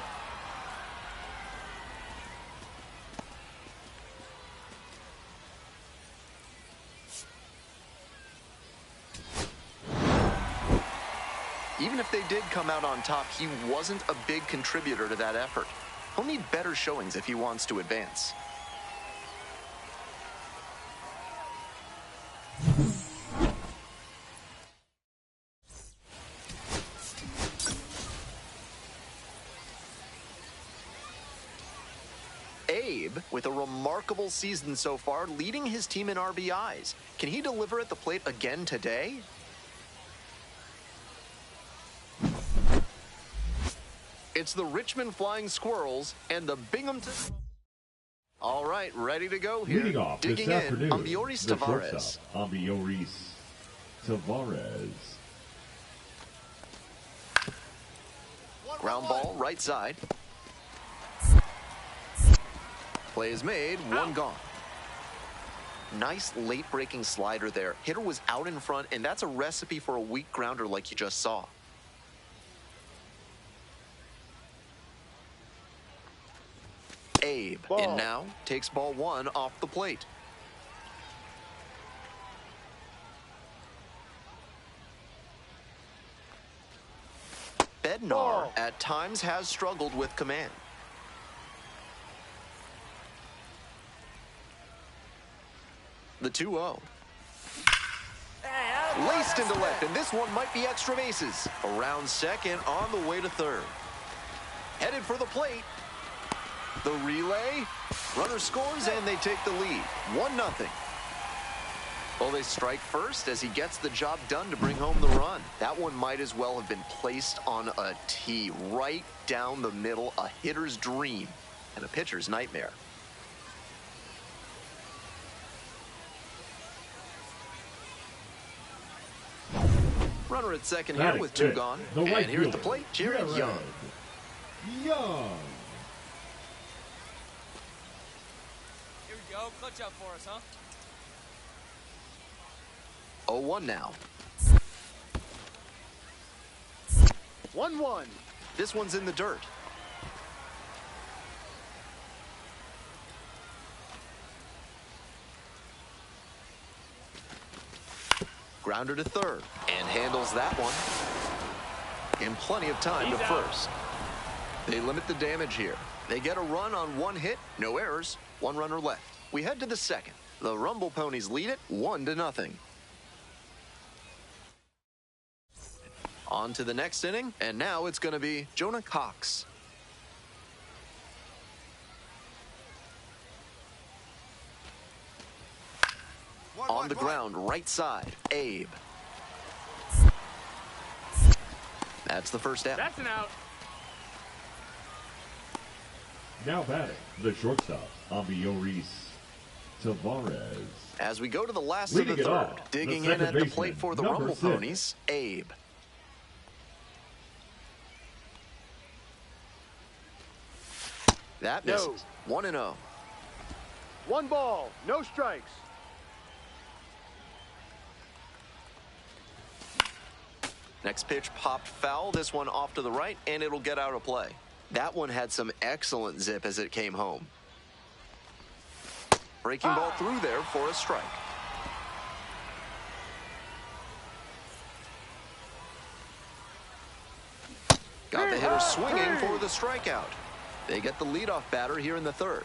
Even if they did come out on top, he wasn't a big contributor to that effort. He'll need better showings if he wants to advance. Abe, with a remarkable season so far, leading his team in RBIs. Can he deliver at the plate again today? It's the Richmond Flying Squirrels and the Binghamton. All right, ready to go here.
Leading off
Digging
this
in,
afternoon,
Mlb25.
the shortstop, Mlb25.
Ground ball, right side. Play is made, 1 gone. Nice late-breaking slider there. Hitter was out in front, and that's a recipe for a weak grounder like you just saw. Abe, in now, takes ball 1 off the plate. Bednar at times has struggled with command. The 2-0. Laced into left, and this one might be extra bases. Around second, on the way to third. Headed for the plate. The relay. Runner scores, and they take the lead. 1-0. Well, they strike first as he gets the job done to bring home the run. That one might as well have been placed on a tee right down the middle, a hitter's dream and a pitcher's nightmare. Runner at second here with 2 gone. And here at the plate, Jared Young.
Here we go. Clutch up for us, huh?
0-1 now.
1-1.
This one's in the dirt. Grounder to third, and handles that one. And plenty of time to first. They limit the damage here. They get a run on 1 hit, no errors, 1 runner left. We head to the second. The Rumble Ponies lead it 1-0. On to the next inning, and now it's going to be Jonah Cox. On the ground, right side, Abe. That's the first out.
That's an out.
Now batting, the shortstop, Mlb25.
As we go to the last of the third, digging in at the plate for the Rumble Ponies, Abe. That misses. 1-0.
1 ball, no strikes.
Next pitch popped foul. This one off to the right, and it'll get out of play. That one had some excellent zip as it came home. Breaking ball through there for a strike. They're swinging for the strikeout. They get the leadoff batter here in the third.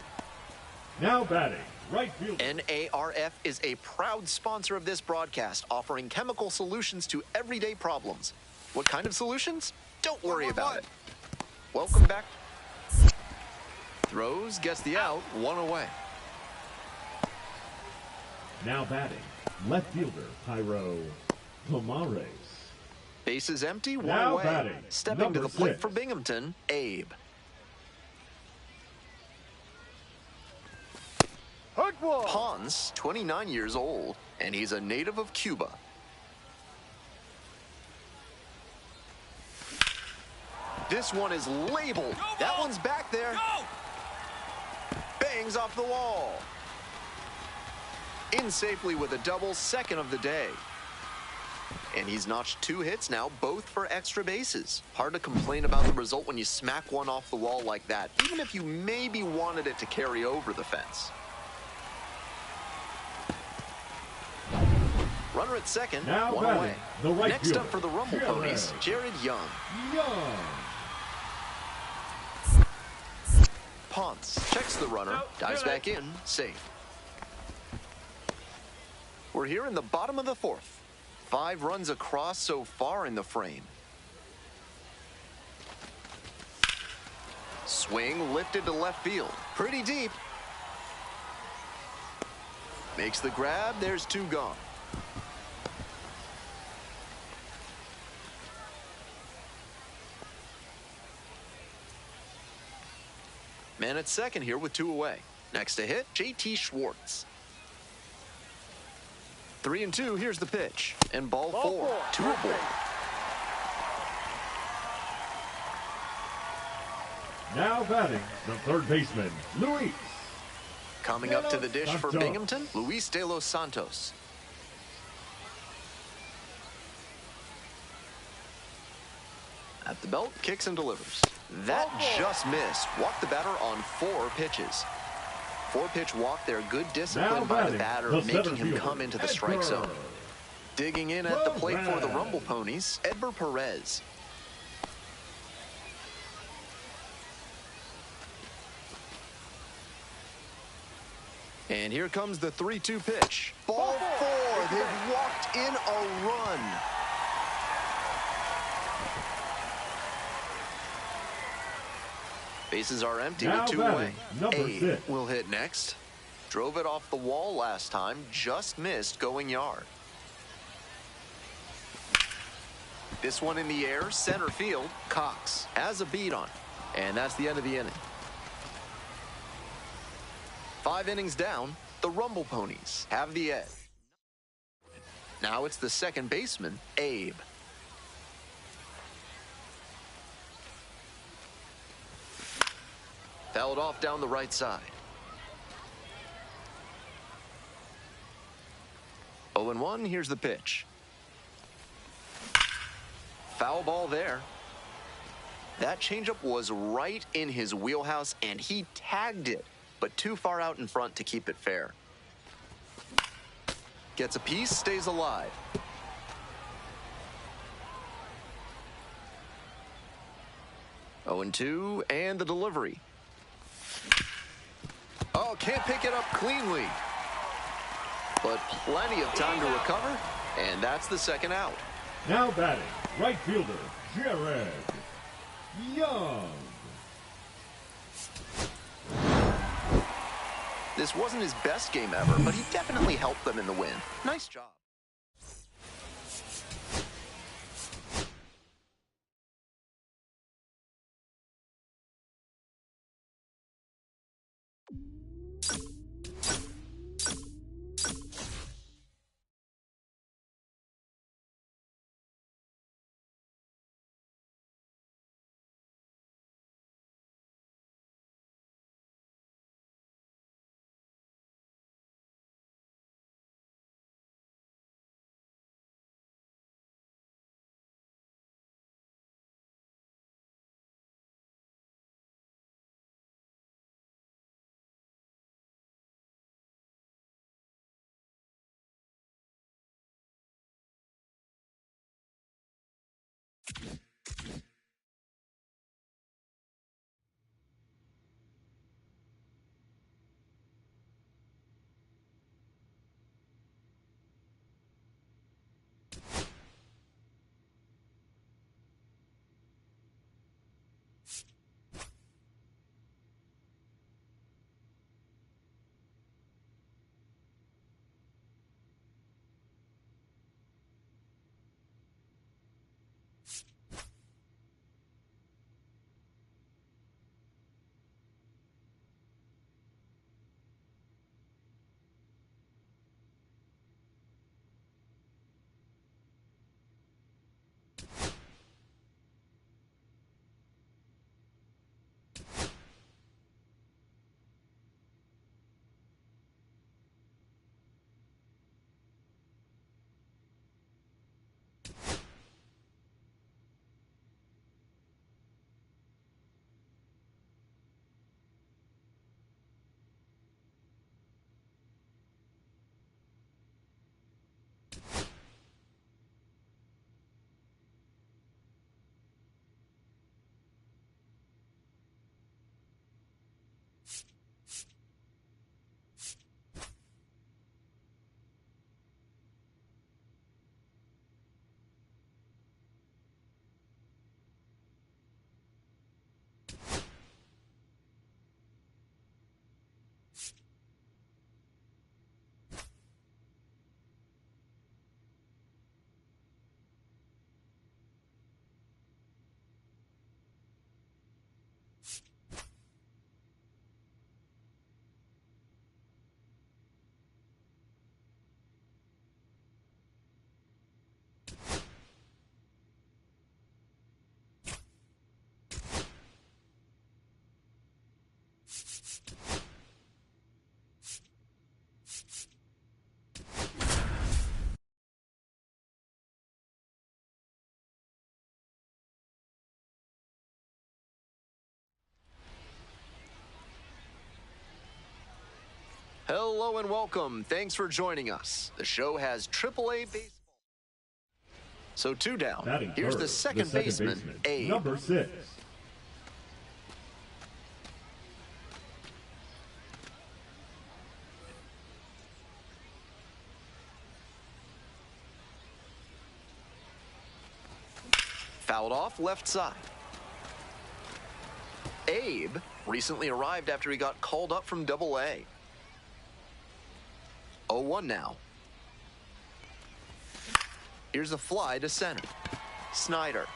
Now batting, right fielder.
NARF is a proud sponsor of this broadcast, offering chemical solutions to everyday problems. What kind of solutions? Don't worry about it. Welcome back. Throws, gets the out, one away.
Now batting, left fielder, Pyro Pomares.
Bases empty, one
Now
away.
batting,
Stepping to the plate
6.
for Binghamton, Abe.
Hook ball.
Ponce, 29 years old, and he's a native of Cuba. This one is labeled. That one's back there.
Go!
Bangs off the wall. In safely with a double, second of the day. And he's notched 2 hits now, both for extra bases. Hard to complain about the result when you smack one off the wall like that, even if you maybe wanted it to carry over the fence. Runner at second,
Now
one
batting,
away.
the right
Next
fielder,
up for the Rumble
Jared
Ponies, Jared Young.
Young.
Ponce checks the runner, dives back in, safe. We're here in the bottom of the fourth. 5 runs across so far in the frame. Swing lifted to left field. Pretty deep. Makes the grab. There's 2 gone. Man at second here with 2 away. Next to hit, JT Schwartz. 3-2, here's the pitch. And ball 4, 2 aboard.
Now batting, the third baseman, Luis.
Coming up to the dish for
Santos.
Binghamton, Luis de los Santos. At the belt, kicks and delivers. That just missed. Walked the batter on 4 pitches. 4-pitch walk there. Good discipline
Now
by the
batting,
batter,
the
making
center
him
fielder,
come into the strike
Edgar.
zone. Digging in at the plate for the
Perez.
Rumble Ponies, Edgar Perez. And here comes the 3-2 pitch. Ball 4. They've walked in a run. Bases are empty
Now
with 2
batting,
away.
number
Abe
6.
will hit next. Drove it off the wall last time, just missed going yard. This one in the air, center field. Cox has a beat on it. And that's the end of the inning. 5 innings down, the Rumble Ponies have the edge. Now it's the second baseman, Abe. Fouled off down the right side. 0-1, here's the pitch. Foul ball there. That changeup was right in his wheelhouse, and he tagged it, but too far out in front to keep it fair. Gets a piece, stays alive. Oh, 0-2, and the delivery. Oh, can't pick it up cleanly. But plenty of time to recover, and that's the second out.
Now batting, right fielder, Jared Young.
This wasn't his best game ever, but he definitely helped them in the win. Nice job. Hello and welcome. Thanks for joining us. The show has AAA baseball. So 2 down. Here's the second baseman, Abe.
Number 6.
Fouled off left side. Abe recently arrived after he got called up from Double-A. 0-1 now. Here's a fly to center. Snyder.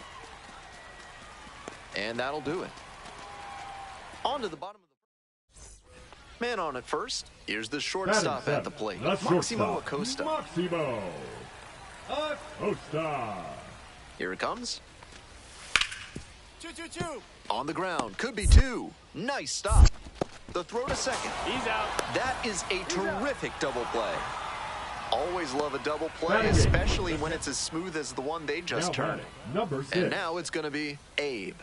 And that'll do it. On to the bottom of the... Man on at first. Here's the shortstop at the plate. Maximo Acosta.
Maximo Acosta.
Here it comes.
2-2-2.
On the ground. Could be 2. Nice stop. The throw to second.
He's out.
That is a terrific double play. Always love a double play, especially when it's as smooth as the one they just turned.
Number 6.
And now it's going to be Abe.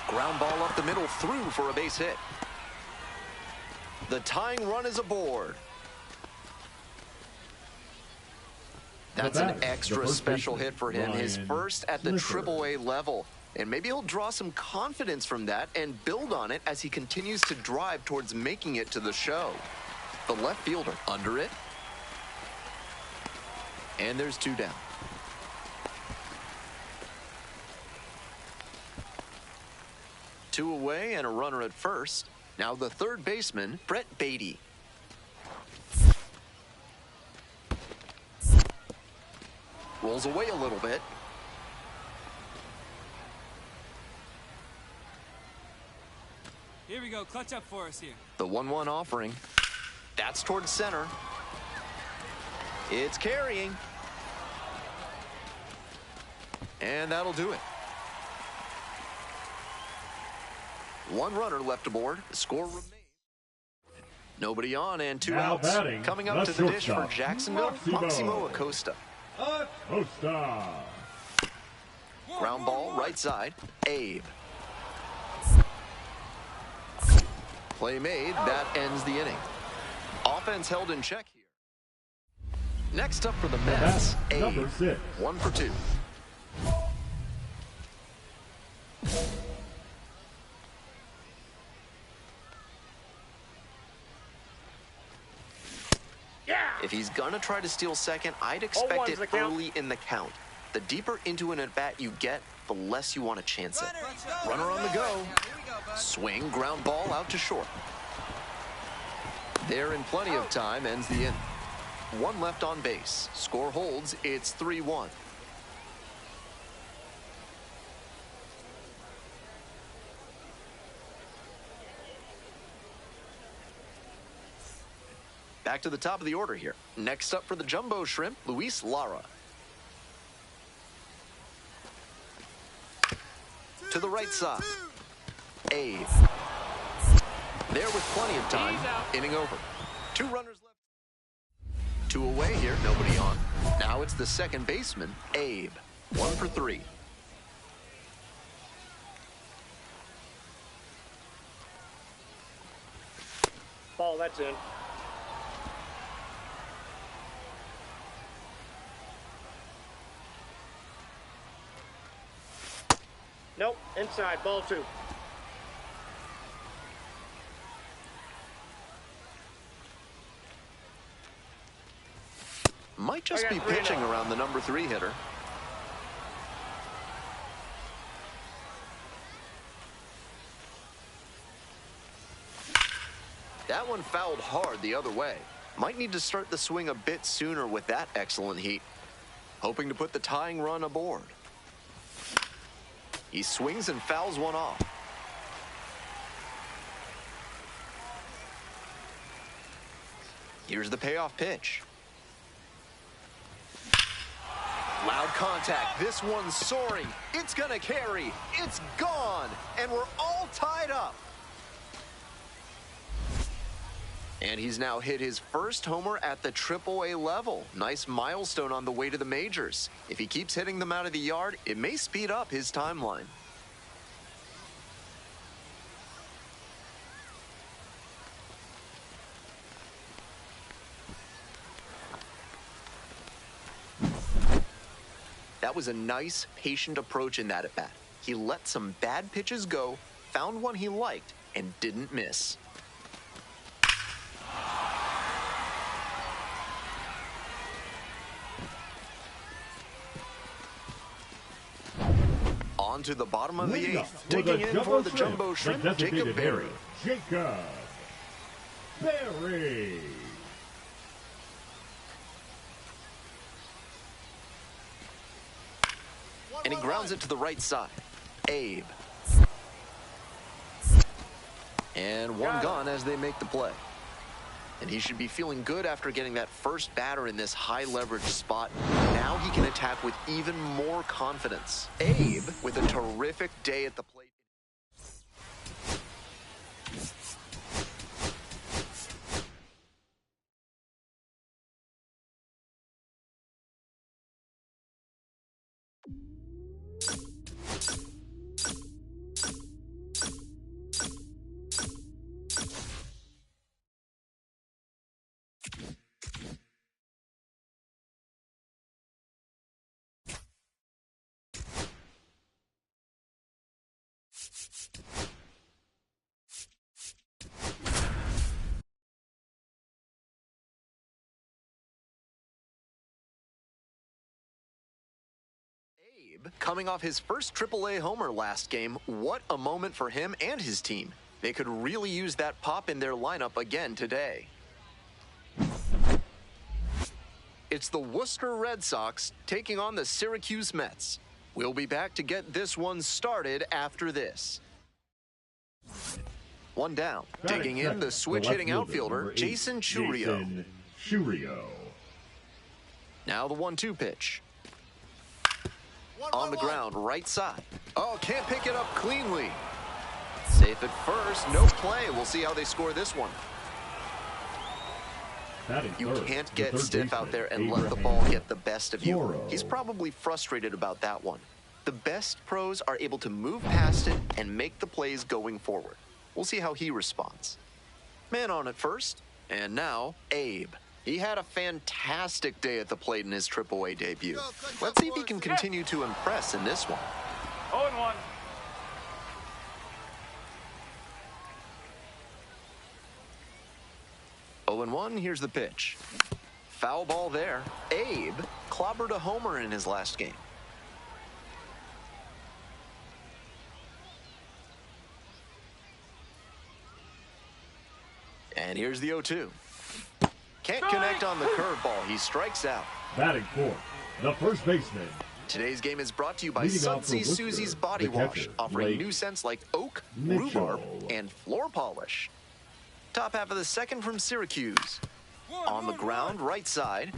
Ground ball up the middle, through for a base hit. The tying run is aboard. That's an extra special hit for him, his first at the AAA level. And maybe he'll draw some confidence from that and build on it as he continues to drive towards making it to the show. The left fielder under it. And there's 2 down. Two away and a runner at first. Now the third baseman, Brett Beatty. Rolls away a little bit.
Here we go. Clutch up for us here.
The 1-1 offering. That's towards center. It's carrying. And that'll do it. 1 runner left aboard. The score remains. Nobody on and 2 outs. Coming up to the dish for Jacksonville, Maximo Acosta.
Acosta.
Ground ball right side. Abe. Play made. That ends the inning. Offense held in check here. Next up for the Mets, Abe.
Number 6.
1 for 2. If he's gonna try to steal second, I'd expect it early in the count. The deeper into an at-bat you get, the less you want to chance it. Runner on the go. Swing, ground ball out to short. There in plenty of time, ends the inning. 1 left on base. Score holds, it's 3-1. Back to the top of the order here. Next up for the Jumbo Shrimp, Luis Lara. To the right side. Abe. There with plenty of time. Inning over. 2 runners left. 2 away here, nobody on. Now it's the second baseman, Abe. 1 for 3.
Ball, that's in. Nope, inside, ball 2.
Might just be pitching around the number 3 hitter. That one fouled hard the other way. Might need to start the swing a bit sooner with that excellent heat. Hoping to put the tying run aboard. He swings and fouls one off. Here's the payoff pitch. Loud contact. This one's soaring. It's gonna carry. It's gone. And we're all tied up. And he's now hit his first homer at the AAA level. Nice milestone on the way to the majors. If he keeps hitting them out of the yard, it may speed up his timeline. That was a nice, patient approach in that at-bat. He let some bad pitches go, found one he liked, and didn't miss. On to the bottom of the eighth. Digging in for the jumbo shrimp, Jacob Berry.
Jacob Berry.
And he grounds it to the right side. Abe. And one gone as they make the play. And he should be feeling good after getting that first batter in this high leverage spot. Now he can attack with even more confidence. Abe with a terrific day at the plate. Coming off his first AAA homer last game, what a moment for him and his team. They could really use that pop in their lineup again today. It's the Worcester Red Sox taking on the Syracuse Mets. We'll be back to get this one started after this. One down. Digging in, the switch-hitting outfielder, Jason Churio. Now the 1-2 pitch. On the ground, right side. Oh, can't pick it up cleanly. Safe at first, no play. We'll see how they score this one. You can't get stiff out there and let the ball get the best of you. He's probably frustrated about that one. The best pros are able to move past it and make the plays going forward. We'll see how he responds. Man on at first, and now Abe. He had a fantastic day at the plate in his AAA debut. Let's see if he can continue to impress in this one.
0-1.
Oh, and 1, here's the pitch. Foul ball there. Abe clobbered a homer in his last game. And here's the 0-2. Can't connect on the curveball. He strikes out.
Batting fourth, the first baseman.
Today's game is brought to you by Sudsy Susie's Body Wash, offering new scents like oak, rhubarb, and floor polish. Top half of the second from Syracuse. On the ground, right side.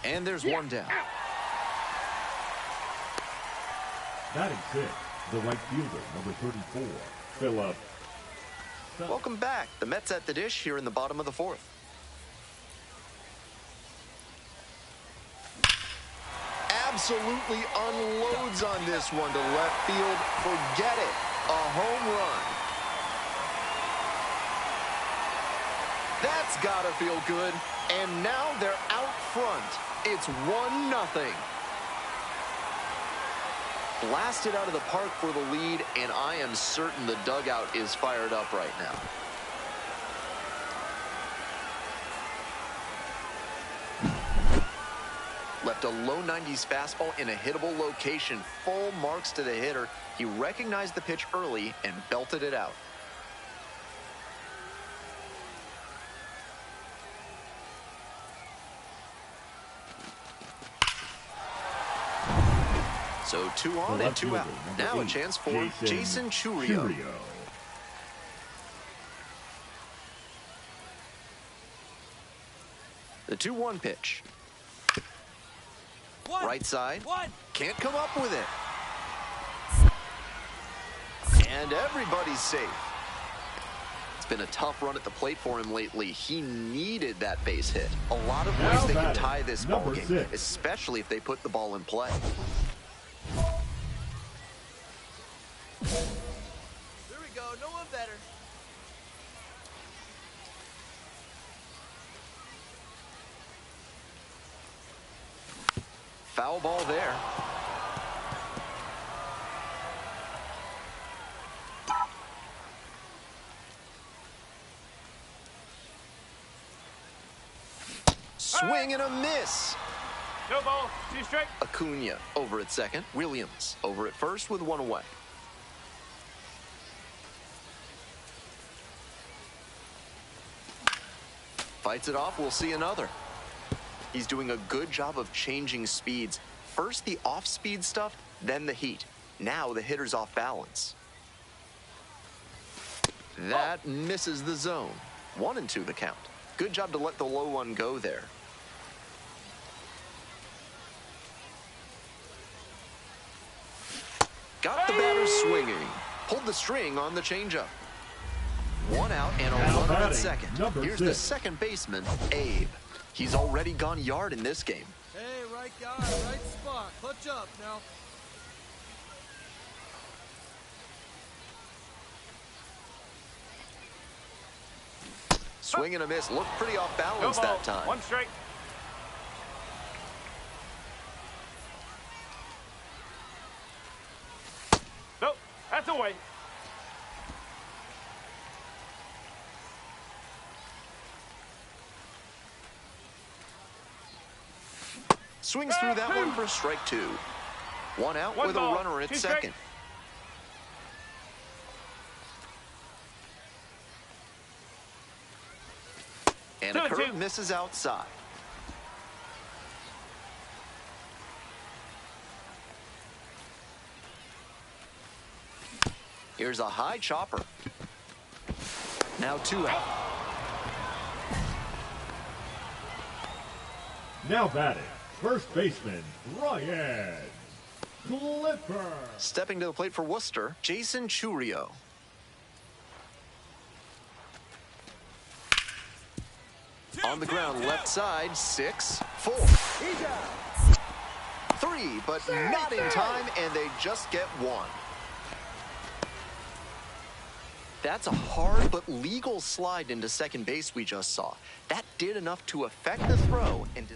And there's one down.
Batting sixth, the right fielder, number 34, Philip.
Welcome back. The Mets at the dish here in the bottom of the fourth. Absolutely unloads on this one to left field. Forget it. A home run. That's gotta feel good. And now they're out front. It's 1-0. Blasted out of the park for the lead, and I am certain the dugout is fired up right now. Left a low 90s fastball in a hittable location. Full marks to the hitter. He recognized the pitch early and belted it out. So 2 on and 2 out. Now a chance for Jason Churio. The 2-1 pitch. Right side. Can't come up with it. And everybody's safe. It's been a tough run at the plate for him lately. He needed that base hit. A lot of ways they can tie this ball game, especially if they put the ball in play.
There we go. No one better.
Foul ball there. Swing and a miss.
No ball. 2 strike.
Acuna over at second. Williams over at first with 1 away. Fights it off. We'll see another. He's doing a good job of changing speeds. First the off-speed stuff, then the heat. Now the hitter's off balance. That misses the zone. 1-2 the count. Good job to let the low one go there. Got the batter swinging. Pulled the string on the changeup. 1 out and a runner at second. Here's the second baseman, Abe. He's already gone yard in this game.
Hey, right guy, right spot. Clutch up now.
Swing and a miss. Looked pretty off balance that time.
1 strike. Nope, that's away.
Swings through that one for strike 2. 1 out with a runner at second. And a curve misses outside. Here's a high chopper. Now 2 out.
Now batting, first baseman, Ryan Clipper.
Stepping to the plate for Worcester, Jason Churio. On the ground, left side, 6-4. 3, but not in time, and they just get 1. That's a hard but legal slide into second base we just saw. That did enough to affect the throw. And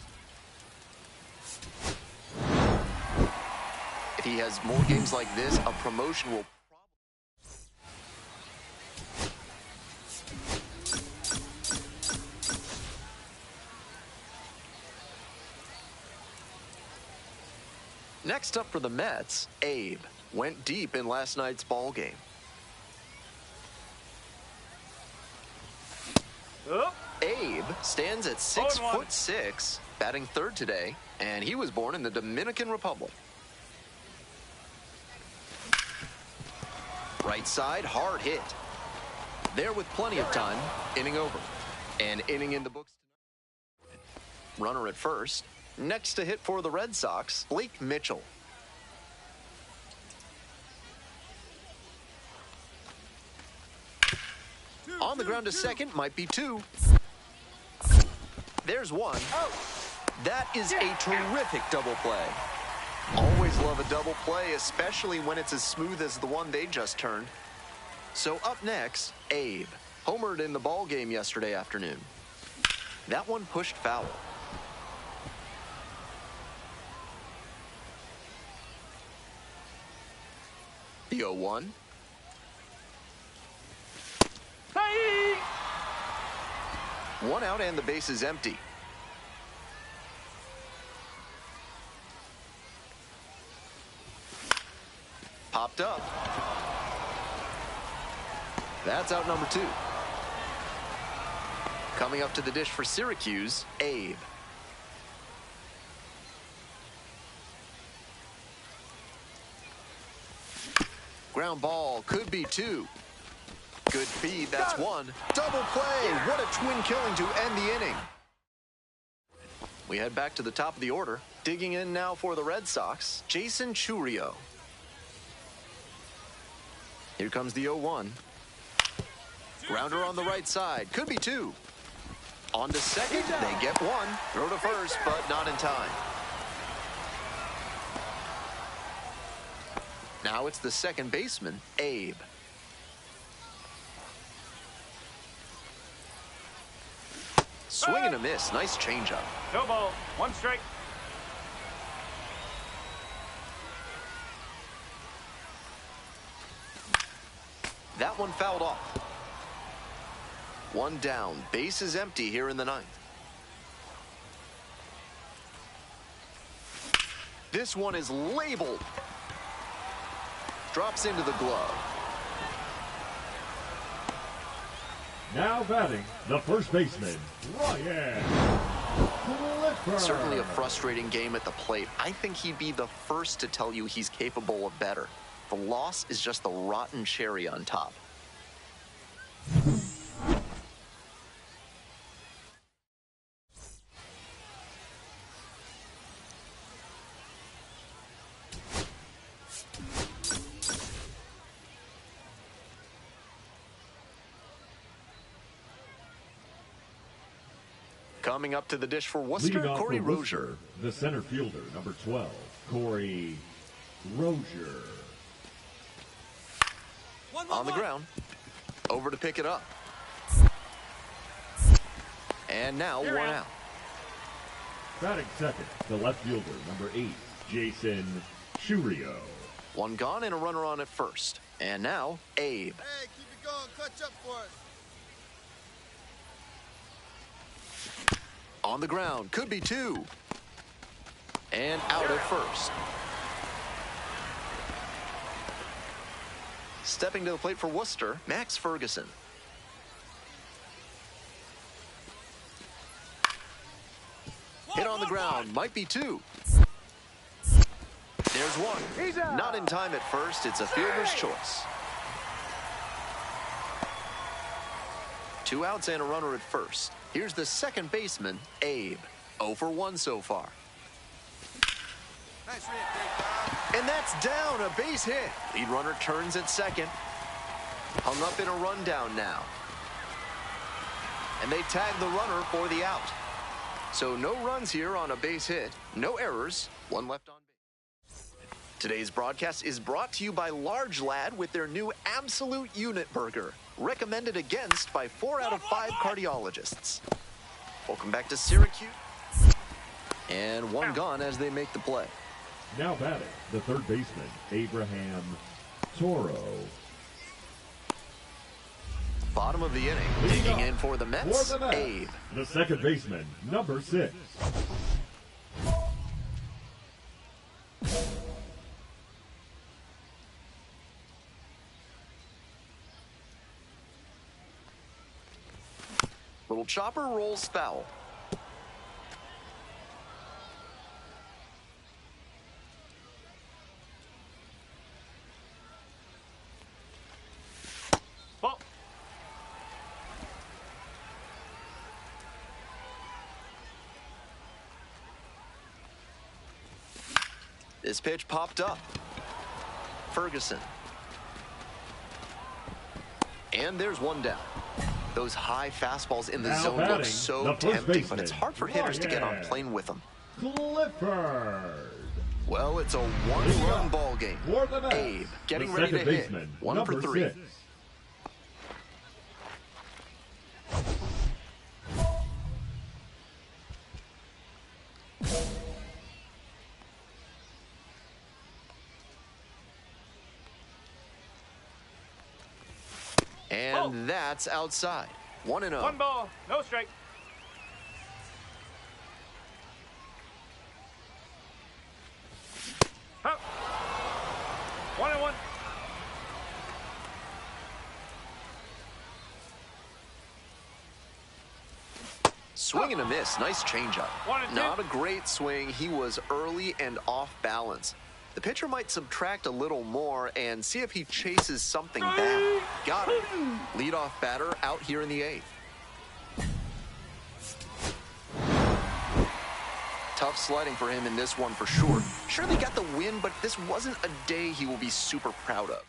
if he has more games like this, a promotion will Next up for the Mets, Abe went deep in last night's ball game. Abe stands at 6'6", batting third today, and he was born in the Dominican Republic. Right side, hard hit. There with plenty of time, inning over. And inning in the books tonight. Runner at first. Next to hit for the Red Sox, Blake Mitchell. On the ground to second, might be 2. There's 1. That is a terrific double play. Always love a double play, especially when it's as smooth as the one they just turned. So up next, Abe. Homered in the ball game yesterday afternoon. That one pushed foul. The 0-1.
Hey!
1 out and the base is empty. Popped up. That's out number 2. Coming up to the dish for Syracuse, Abe. Ground ball, could be 2. Good feed, that's 1. Double play, what a twin killing to end the inning. We head back to the top of the order. Digging in now for the Red Sox, Jason Churio. Here comes the 0-1. Grounder on the right side. Could be two. On to second. They get one. Throw to first, but not in time. Now it's the second baseman, Abe. Swing and a miss. Nice changeup.
No ball. One strike.
That one fouled off. One down. Base is empty here in the ninth. This one is labeled. Drops into the glove.
Now batting, the first baseman, Ryan Clifford.
Certainly a frustrating game at the plate. I think he'd be the first to tell you he's capable of better. The loss is just the rotten cherry on top. Coming up to the dish for Worcester, Corey Rozier.
The center fielder, number 12, Corey Rozier.
On the ground. Over to pick it up. And now one out.
Batting second, the left fielder, number 8, Jason Churio.
One gone and a runner on at first. And now, Abe.
Hey, keep it going. Clutch up for us.
On the ground, could be two. And out at first. Stepping to the plate for Worcester, Max Ferguson. Hit on the ground, might be two. There's one. Not in time at first, it's a fielder's choice. Two outs and a runner at first. Here's the second baseman, Abe. 0 for 1 so far.
Nice hit, big dog.
And that's down, a base hit. Lead runner turns at second. Hung up in a rundown now. And they tag the runner for the out. So no runs here on a base hit. No errors. One left on base. Today's broadcast is brought to you by Large Lad with their new Absolute Unit Burger. Recommended against by 4 out of 5 cardiologists. Welcome back to Syracuse. And one gone as they make the play.
Now batting, the third baseman, Abraham Toro.
Bottom of the inning, digging in for the Mets, Abe.
The second baseman, number 6.
Little chopper rolls foul.
Ball.
This pitch popped up. Ferguson. And there's one down. Those high fastballs in the zone look so tempting, but it's hard for hitters to get on plane with them.
Clifford.
Well, it's a one-run ball game. Abe getting ready to hit. 1 for 3.
6.
And that's outside. 1-0.
1 ball. No strike. Huh. 1-1.
Swing and a miss. Nice changeup.
1-2.
Not a great swing. He was early and off balance. The pitcher might subtract a little more and see if he chases something back. Got it. Leadoff batter out here in the 8th. Tough sledding for him in this one for sure. Sure, they got the win, but this wasn't a day he will be super proud of.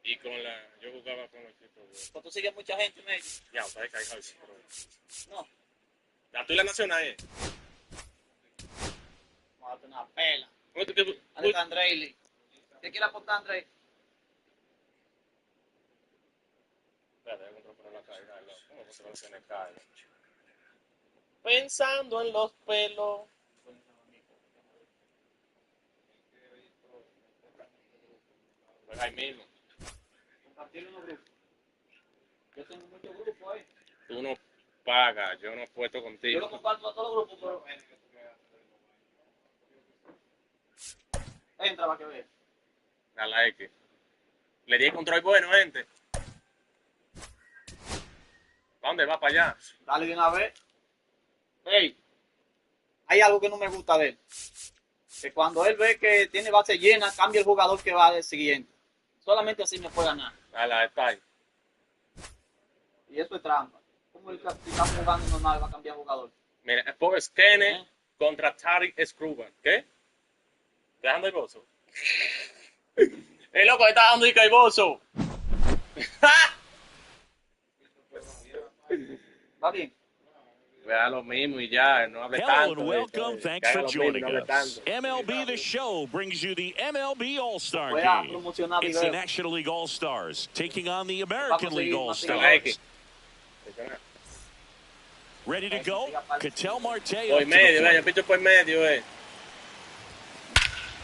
Y con la... Yo jugaba con los equipos.
Pues tú sigues mucha gente en ellos.
Ya, sabes que hay Javi.
No.
La tuya nacional es.
Vamos a darte una pela.
¿Cómo tú que...
¿Dónde está Andrei? ¿Qué quiere aportar Andrei?
Espérate, voy a poner la caída. ¿Cómo que se me cae? Pensando en los pelos. Pues ahí mismo.
Compartir unos grupos. Yo tengo muchos grupos ahí.
Tú no pagas, yo no apuesto
Yo
contigo.
lo comparto a todos los grupos, pero... Entra para que veas.
A la X. Le di el control bueno, gente. ¿Para dónde va? Para allá.
Dale de una vez. Hey, hay algo que no me gusta de él. Que cuando él ve que tiene base llena, cambia el jugador que va del siguiente. Solamente así me puede ganar.
A la está ahí.
Y eso es trampa. ¿Cómo el si estamos jugando normal va a cambiar jugador?
Mira, es por Skene contra Tariq Scruban. ¿Qué? ¿Estás dando el bozo? ¡El loco está dando el bozo!
¿Va bien?
Vea lo mismo y ya, no hable
Hello
tanto.
and welcome. Thanks for joining
no hable
us.
tanto.
MLB The Show brings you the MLB All-Star
Voy a
Game.
promocionar
It's the
video.
National League All-Stars taking on the American League
Vamos a seguir,
All-Stars.
X.
Ready to go? Cattell Marte
Por
up to the
medio,
plate.
yo picho por medio,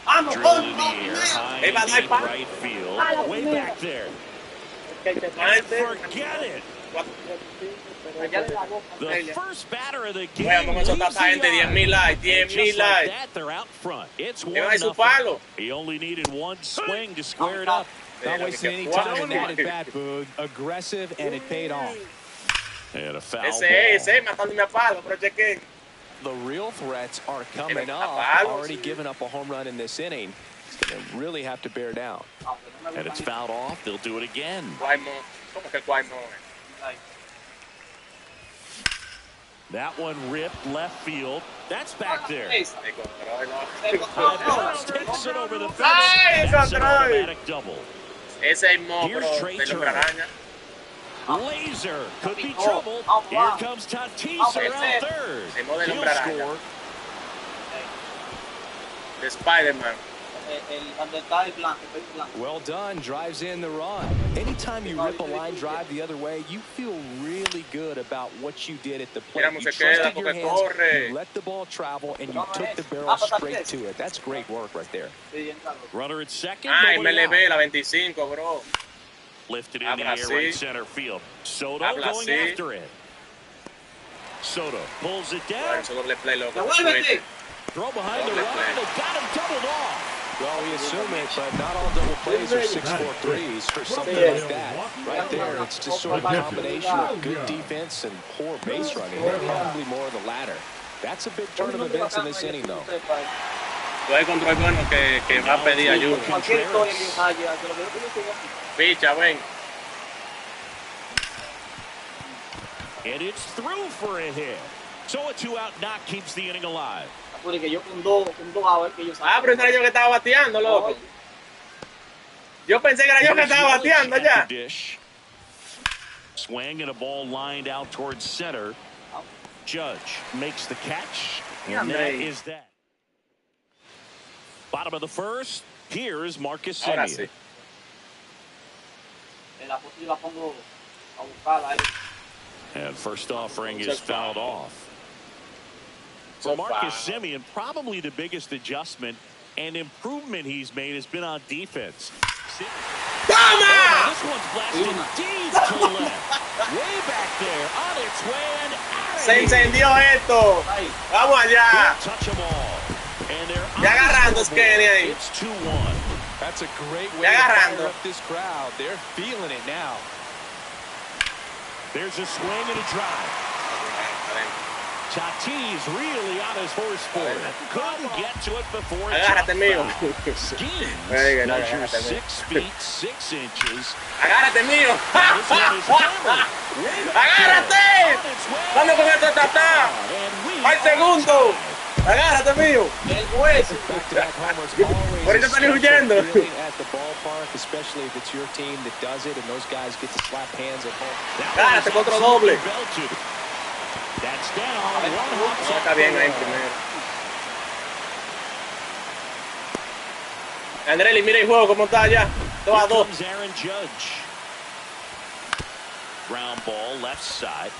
¡Vamos!
Drill in the air, high
Hey,
in
va,
deep
va.
right field. Way back there. Forget it. The first batter of the game
Vamos a soltar
leaves
a esta gente,
the
10,000
yard.
likes,
And
10,000
just like
likes.
that, they're out front. It's
Lleva ahí su
1-0.
palo.
He only needed one swing to square it up.
Not wasting any time in that at bat, Boog. Aggressive, and it paid off.
And a foul
Ese, matándome a palo, pero cheque.
The real threats are coming up. Already given up a home run in this inning. He's going to really have to bear down.
And it's fouled off. They'll do it again.
Guaymo. ¿Cómo que Guaymo?
That one ripped left field. That's back there.
Takes
Takes it over the fence.
Ay,
That's an
control.
automatic double.
Ese es el monstruo
Here's Trey
de
Turner.
la araña.
Laser could be trouble. Here comes Tatis around third.
El modo del
He'll
hombre araña.
score.
De Spider-Man.
Donde está el blanco, el blanco.
Well done. Drives in the run. Anytime you rip a line drive the other way, you feel really good about what you did at the plate.
Mira,
You
se queda
trusted your
porque
hands,
corre.
you let the ball travel, and you took the barrel straight to it. That's great work right there.
Runner at second.
Ay,
nobody
Mlb,
out.
la 25, bro.
Lifted in the
Habla
air,
así.
right center field. Soto
Habla
going
así.
after it. Soto pulls it
Bueno,
down.
eso doble play, loco.
¡Devuélvete!
Throw behind the
Doble
run.
play.
They got him doubled off.
Well, we assume it, but not all double plays are 6-4 threes. For something like that, right there, it's just sort of a combination of good defense and poor base running. Probably more of the latter. That's a big turn of events in this inning, though.
Tú hay control bueno que va a pedir ayuda.
Cualquier historia que haya, se lo veo que yo estoy aquí.
Picha, ven.
And it's through for a hit. So a two-out knock keeps the inning alive.
Acuérdate que yo con dos a ver que yo
Ah, pero ese era yo que estaba bateando, loco. Yo pensé que era yo que estaba bateando ya.
Dish. Swing and a ball lined out towards center. Judge makes the catch, and that is that. Bottom of the first. Here's Marcus
Ahora
Semien.
sí.
La posible la pongo a buscarla.
And first offering is fouled off. For Marcus Semien, probably the biggest adjustment and improvement he's made has been on defense.
¡Toma!
This one's blasted deep to the left. Way back there, on its way and out of
Se
here.
encendió esto. Vamos allá.
Can't touch them all. And they're
Ya agarrando Skenny ahí.
It's 2-1.
That's a great way
Ya
to
agarrando.
fire up this crowd. They're feeling it now.
There's a swing and a drive. Tatis really on his horse for it. Couldn't get to it before it's
Agárrate, mío.
Schemes
Very good.
measures
Agárrate, mío.
6 feet 6 inches.
Agárrate, mío.
This one is hammered. Way back
Agárrate.
there. On its way.
Vamos con esto, tata.
And we
Al segundo.
are
Agárrate, mío.
El juez.
Ahorita están huyendo.
At the ballpark, especially if it's your team that does it, and those guys get to slap hands at home.
Agárrate, contra doble.
That's down.
No, está bien ahí primero. Andrelli, mira el juego cómo está ya. 2-2.
Aaron Judge. Ground ball left side.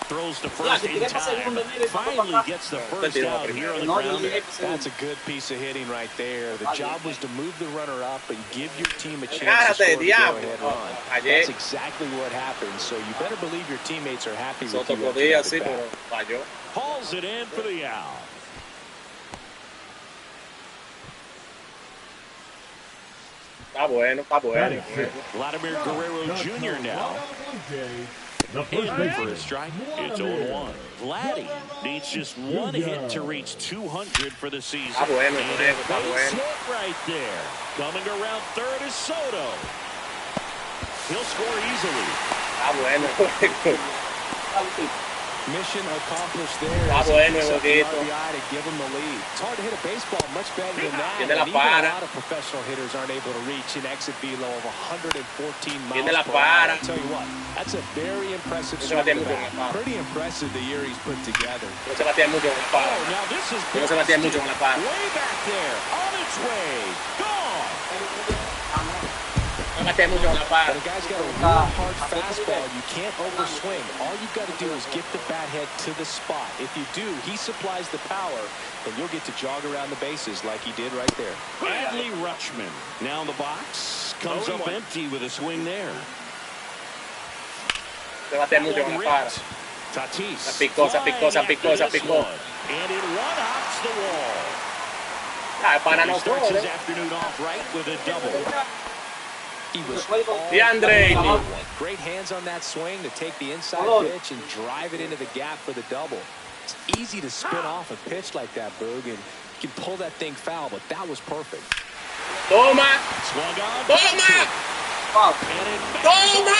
Throws the first in time. Finally gets the first out here on the ground.
That's a good piece of hitting right there. The job was to move the runner up and give your team a chance to score the go-ahead run. That's exactly what happened. So you better believe your teammates are happy with you.
Hauls it in for the out.
Está bueno, está bueno.
Vladimir Guerrero Jr. now.
The
In
first
for a strike. It's 0-1. Vladdy needs just one hit to reach 200 for the season.
Está bueno,
And a
está
base
bueno.
hit right there. Coming around third is Soto. He'll score easily.
Está bueno.
Mission accomplished there.
Está bueno el jueguito.
RBI to give him the lead. It's hard to hit a baseball much better than that.
Tiene la
And even a
para.
lot of professional hitters aren't able to reach an exit velo of 114 miles
Tiene la
per hour.
para.
I'll tell you what, that's a very impressive
No se
swing
batea
to
mucho
bat.
con la para.
Pretty impressive the year he's put together.
No se batea mucho con la para.
Oh, now this is
No se batea mucho con la para.
way back there. On its way. Gone.
No batea mucho con la para.
But a guy's got a real hard fastball. You can't overswing. All you've got to do is get the bat head to the spot. If you do, he supplies the power, and you'll get to jog around the bases like he did right there.
Adley Rutschman now in the box. Comes up empty with a swing there.
Se batea mucho con la para.
Tatis.
Se picó, se picó, se picó, se picó.
And it one-hops the wall.
Ah, para
He
no
starts his
corre.
afternoon off right with a double.
He was all
DeAndre.
great hands on that swing to take the inside pitch and drive it into the gap for the double. It's easy to spin off a pitch like that, Boog, and you can pull that thing foul, but that was perfect.
Toma.
Swung on.
Toma.
And it
Toma.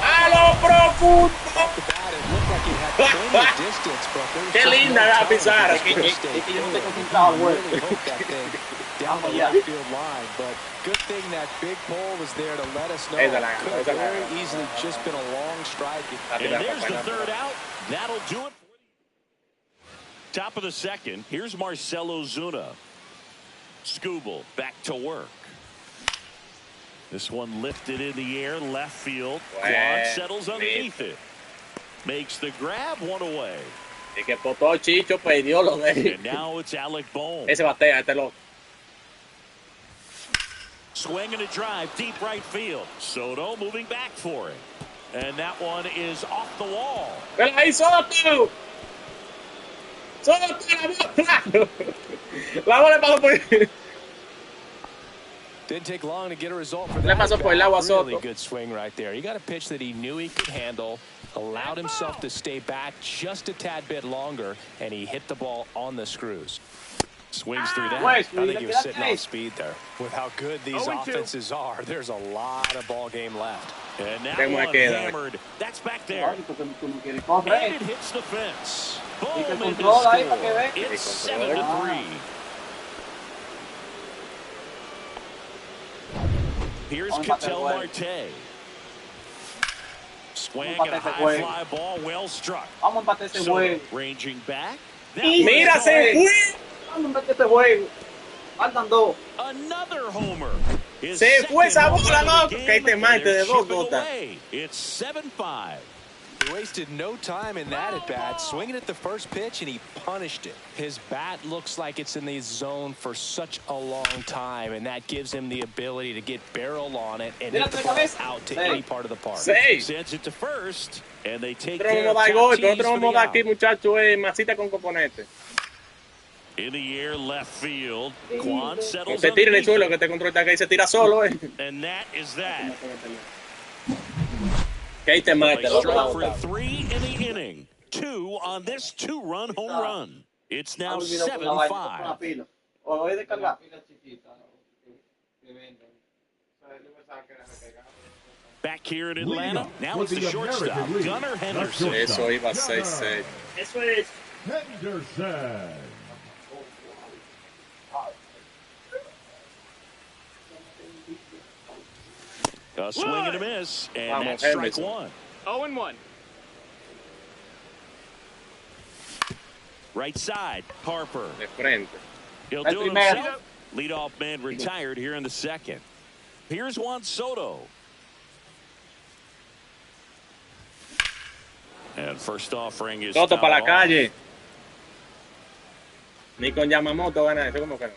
A lo profundo.
The bat, it looked like it had plenty of distance, but there was
Qué
just
linda
no
la
time
pisada.
to get
Es que yo no estoy
through.
concentrado, güey.
Really hooked that thing down the left field line, but good thing that big pole was there to let us know it
Esa la ganó,
could have
esa la
very
ganó.
easily just been a long strike.
And there's the third out. That'll do it. Top of the second. Here's Marcelo Zuna. Skubal back to work. This one lifted in the air, left field. Quan settles underneath it. Makes the grab, one away.
Y que Potó Chicho perdió lo de él.
And now it's Alec Bohm.
Ese batea, este loco.
Swing and a drive, deep right field. Soto moving back for it. And that one is off the wall.
¡Vela ahí, Soto! ¡Soto, la bola! La bola pasó por...
Didn't take long to get a result for
Le
that.
pasó por el agua a
Really
Soto.
good swing right there. He got a pitch that he knew he could handle, allowed himself to stay back just a tad bit longer, and he hit the ball on the screws.
Swings through that.
I think he was sitting off speed there. With how good these offenses are, there's a lot of ball game left.
And now
Tengo
one
que queda.
hammered. That's back there.
Tú no quieres
And
correr.
it hits the fence.
Y que
Boom into
controla ahí para que
score.
ve.
It's
Y controla.
7-3. Here's
Vamos a empatar el
Ketel
juego.
Marte. Swing
Vamos a
and a
empatar este
high
juego.
fly ball, well struck.
Vamos a empatar este
Soto
juego.
ranging back. That
¡Mira,
was
se
gone.
fue!
Vamos a empatar este juego. Faltan dos.
Another homer. His
Se fue esa
second
bola,
home run of
loco.
the
Que
game,
este
and
mate
they're
de dos
chipping
gotas.
away. It's 7-5.
He wasted no time in that at bat, swinging at the first pitch, and he punished it. His bat looks like it's in the zone for such a long time, and that gives him the ability to get barrel on it and hit the ball out to any part of the park.
Seis.
Sends it to first, and they take
Nosotros
care
vamos
of
a dar gol,
Tatis
nosotros
for
vamos
the
a dar aquí,
out.
muchachos, masita con componente.
In the air, left field. Quan
No
settles
se tire en el
underneath
suelo,
it.
que este control está acá y se tira solo,
And that is that.
Que ahí te mate,
A
loco.
strike for 3 in the inning. 2 on this 2-run home run. It's now 7-5.
O es de cargar.
Back here in Atlanta. Now it's
with
the
the
shortstop,
American League.
Gunnar
That's
Henderson.
shortstop.
Eso iba 6-6.
Eso es.
Henderson.
A swing and a miss, and
Vamos,
that's strike
Henderson.
one.
0-1.
Right side, Harper.
De frente.
He'll
El
do it
primero.
himself. Leadoff man retired here in the second. Here's Juan Soto. And first offering is
Soto para la
fouled
calle.
off.
Ni con Yamamoto gana eso, ¿cómo que no?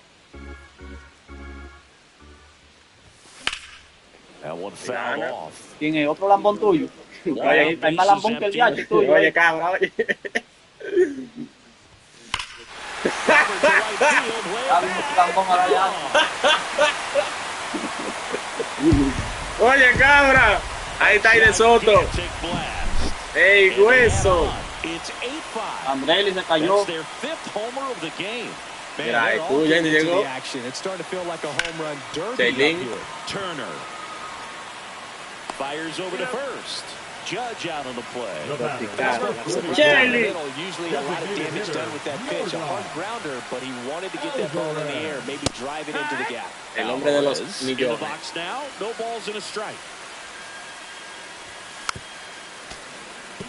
That one fouled off.
¿Quién es? ¿Otro lambón tuyo?
Oye,
Hay más lambón que el yache tuyo.
Oye, cabra, oye.
Dale un lambón a la yache.
Oye, cabra. Ahí está de Soto.
Gigantic blast.
¡Ey,
And they
hueso!
add on. It's 8-5.
Andrelli se cayó.
That's their fifth homer of the game.
Man,
Mira,
they're all
tú,
getting
Jenny
into
llegó.
the action. It's starting to feel like a home run derby up
Jaylin.
here.
Turner fires over to first. Judge out on the play.
Jelly.
Usually a lot of damage done with that pitch. A hard grounder, but he wanted to get that ball in the air, maybe drive it into the gap.
El hombre de los
Alvarez in the
millones.
box now. No balls and a strike.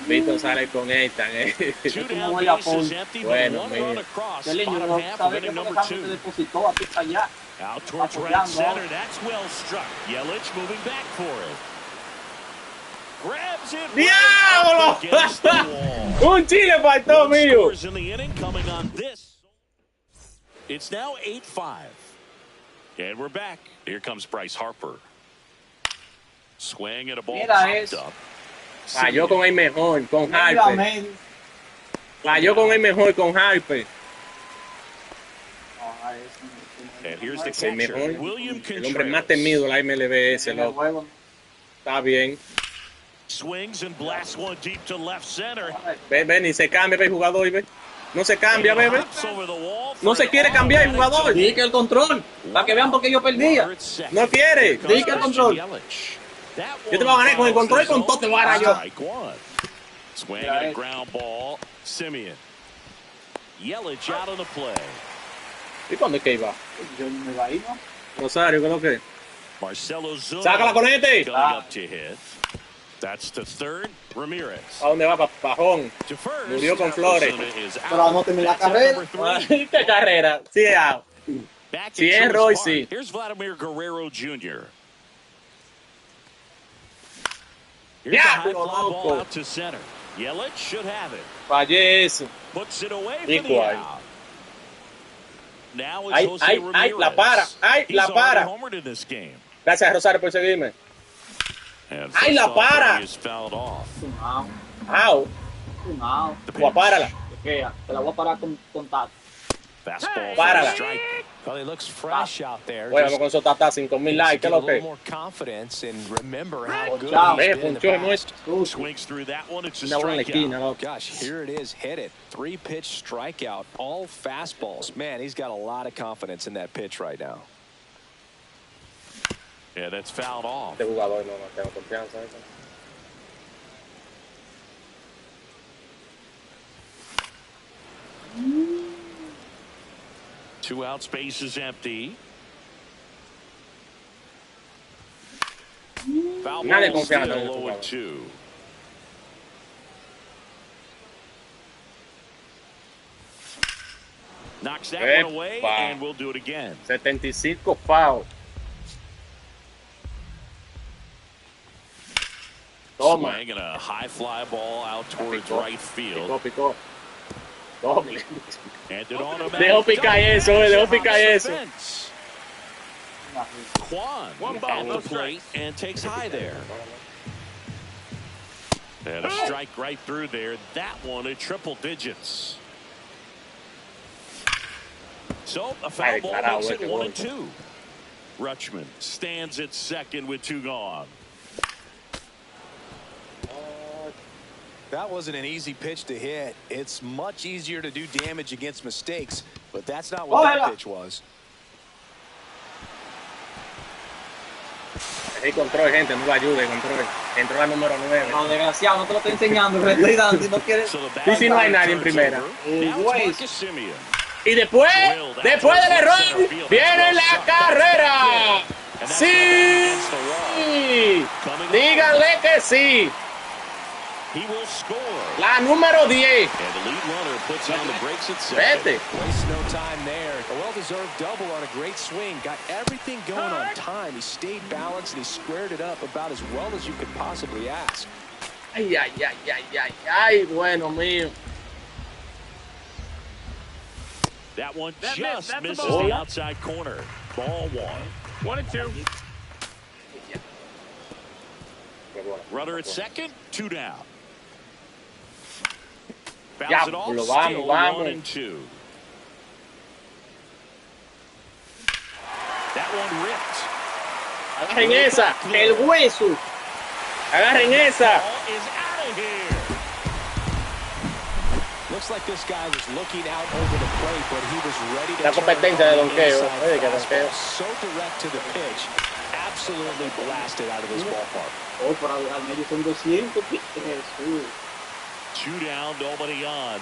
Vito sale con Ethan,
Two down,
voy a
bases
pon-
empty,
Bueno,
but one run
mira.
across.
Chelín, yo
Bottom
no
half of
sabía que
inning
por
number
ejemplo se
two.
depositó a ti allá.
Out towards right
Apoyando.
center. That's well struck. Yelich moving back for it. Grabs it right
¡Diablo!
up against the wall.
Un chile faltó,
One
mío.
scores in the inning coming on this. It's now 8-5. And we're back. Here comes Bryce Harper. Swing and a ball
Mira
popped
eso.
up.
Falló con el mejor, con
Medio a
Harper.
medio.
Falló con el mejor, con Harper.
Ay, es
And here's the
El mejor.
catcher, William
El hombre más
Contreras.
temido de la MLB,
en el
loco.
juego.
Está bien.
Swings and blasts one deep to left center.
Ve, ni se cambia, ve, jugador, ve. No se cambia,
And
bebé.
hops over the wall
No
for
se
an
quiere cambiar el
automatic
jugador.
Di que el control. Para que vean por qué yo perdía.
runner at second.
No quiere.
Here comes
Di que el control.
Yelich. That
Yo te voy a ganar con el
one
control y con
fouls
todo te voy a ganar yo.
strike one. Swing and a ground ball. Simeon. Yelich out on the play.
¿Y cuándo es que iba?
Yo me iba ahí, ¿no?
Rosario, ¿qué es lo que?
Marcelo Zuna.
Sácala con este.
Going up to hit. That's to third. Ramirez.
¿A dónde va? Pajón.
To first.
Murió con Flores.
Ozuna is
Pero
out.
anóteme la
That's out
carrera.
number three.
¿Qué carrera? Sí, es out.
Back
Si
at
es
Truist
Roy,
Park.
sí.
Here's Vladimir Guerrero Jr. Here's a high fly
Diablo,
ball
loco.
out to center. Yelich should have it.
Fallé eso.
Puts it away for the
Igual.
out. Now it's
Ay,
Jose
ay,
Ramirez.
ay, la para. Ay,
He's
la para.
already homered in this game.
Gracias, Rosario, por seguirme.
And
Ay, la
first offering
para.
is fouled off.
Un out.
Out.
Un out.
The
Voy a
pitch.
párala.
Te queda. Te la voy a parar con tato.
Fastball
Párala.
for a strike.
Well, he looks fresh out there.
Oye,
Just
vamos con esos tata 5,000 likes. ¿Qué
get
es
a
lo
little
que?
more confidence and remember how good
Chao.
he's
Ve,
been in the
punchó el
past.
nuestro.
Swings through that one. It's a
Una bola en la esquina,
strikeout.
loco.
Gosh, here it is. Hit it. 3-pitch strikeout. All fastballs. Man, he's got a lot of confidence in that pitch right now.
Yeah, that's fouled off.
Este jugador no tengo confianza. ¿eh?
Two out, space is empty. Foul
Nadie
ball
confía en
still
el
0-2. Knocks that one away,
Epa.
and we'll do it again.
75 foul. Toma.
Swing and a high fly ball out towards
Picó.
right field.
Picó. Doble.
And an automatic
Dejó picar
double
eso,
catch
dejó
off
picar
the
eso.
fence. Kwan
One ball,
at
no
the plate and takes high there. And a strike right through there. That one at triple digits. So a foul
Ay,
ball
carajo,
makes it
qué
1-2. Rutschman stands at second with two gone.
That wasn't an easy pitch to hit. It's much easier to do damage against mistakes, but that's not what that pitch was.
Hay control, gente, no lo ayude, control. Entró la número 9.
No, desgraciado, no te lo estoy enseñando. Que le estoy dando. Si no quieres.
So the
Y
batter
si no hay nadie en
turns
primera.
over. Now it's Marcus Simeon.
Y después del error, viene la carrera. Sí. Díganle que sí.
He will score.
La número 10.
And the lead runner puts on the brakes at
Vete.
Waste no time there. A well-deserved double on a great swing. Got everything going on time. He stayed balanced and he squared it up about as well as you could possibly ask.
Ay, ay, ay, ay, ay, ay, bueno mío.
That one just misses the outside corner. Ball 1.
1-2.
Runner at second, 2 down. Fouls
Ya,
it off,
lo
still
vamos,
1 and 2. That one ripped.
Agarren esa. El hueso. Agarren esa.
Ball is out of here.
Looks like this guy was looking out over the plate, but he was ready to
La competencia de donqueo.
inside
Que
fastball.
donqueo.
So direct to the pitch. Absolutely blasted out of this ballpark.
Oh, para al medio son 200. Jesús.
2 down, nobody on.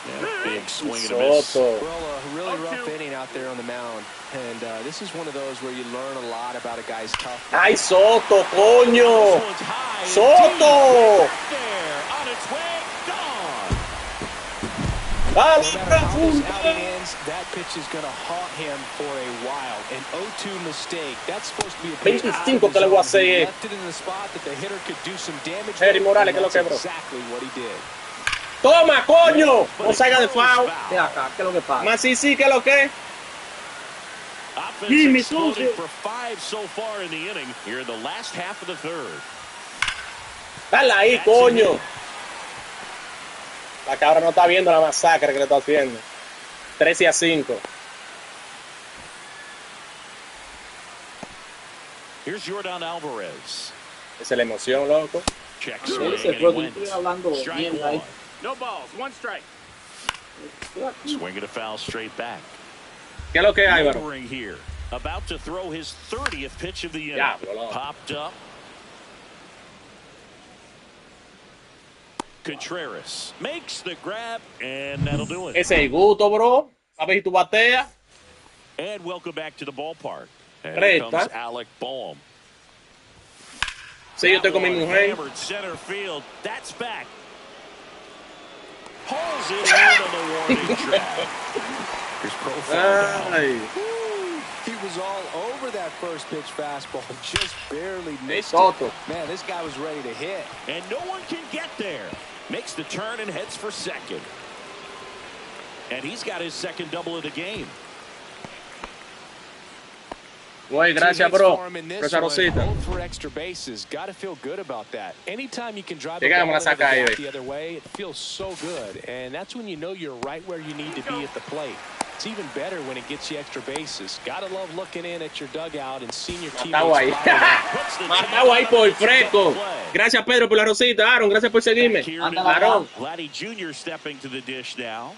And a big swing and a miss.
Soto.
Well, a really rough inning out there on the mound. And this is one of those where you learn a lot about a guy's toughness.
Ay, Soto, coño.
This one's high and
Soto.
deep. Right there, on its way, gone.
Dale,
No matter how this outing
profundo.
ends, that pitch is going to haunt him for a while. An 0-2 mistake. That's supposed to be a pitch
25 que le voy a hacer.
He left it in the spot that the hitter could do some damage.
Jerry
with,
Morales,
and
que lo
that's
quebró.
exactly what he did.
Toma, coño. No salga de foul.
Ve acá, ¿qué es lo que pasa?
Más sí, que lo que.
Offense
Jimmy
exploded
Sucio.
for 5 so far in the inning. Here in the last half of the third.
Dale ahí, coño. La cabra no está viendo la masacre que le está haciendo. 13-5.
Here's Jordan Alvarez.
Esa es la emoción, loco.
Check
Él
swing
se
and he
fue, yo
went.
estoy hablando
Strike
bien ahí.
1.
No balls. 1 strike.
Swing and a foul straight back.
¿Qué es lo que hay, Álvaro?
Maneuvering here. About to throw his 30th pitch of the inning.
Ya, boludo.
Popped up. Contreras makes the grab, and that'll do it.
Ese es el gusto, bro. A ver si tú bateas.
And welcome back to the ballpark. And here
Reta.
comes Alec Boehm.
Sí, yo estoy con mi
That one
mujer.
hammered center field. That's back. Pulls it in on the warning track. His profile down.
Ay.
He was all over that first pitch fastball, just barely missed
Soto.
it. Man, this guy was ready to hit.
And no one can get there. Makes the turn and heads for second. And he's got his second double of the game.
Güey, gracias, bro. Por esa rosita.
Hold for extra bases. Got to feel good about that. Anytime you can drive the
Llegamos
ball
a
into the
sacar ahí,
gap
ve.
the other way, it feels so good. And that's when you know you're right where you need to be at the plate. It's even better when it gets you extra bases. Gotta love looking in at your dugout and seeing your
Matado ahí.
teammates.
Matado ahí por fresco. Gracias, Pedro, por la rosita. Aaron, gracias por seguirme. Aaron.
Vladdy Jr. stepping to the dish now.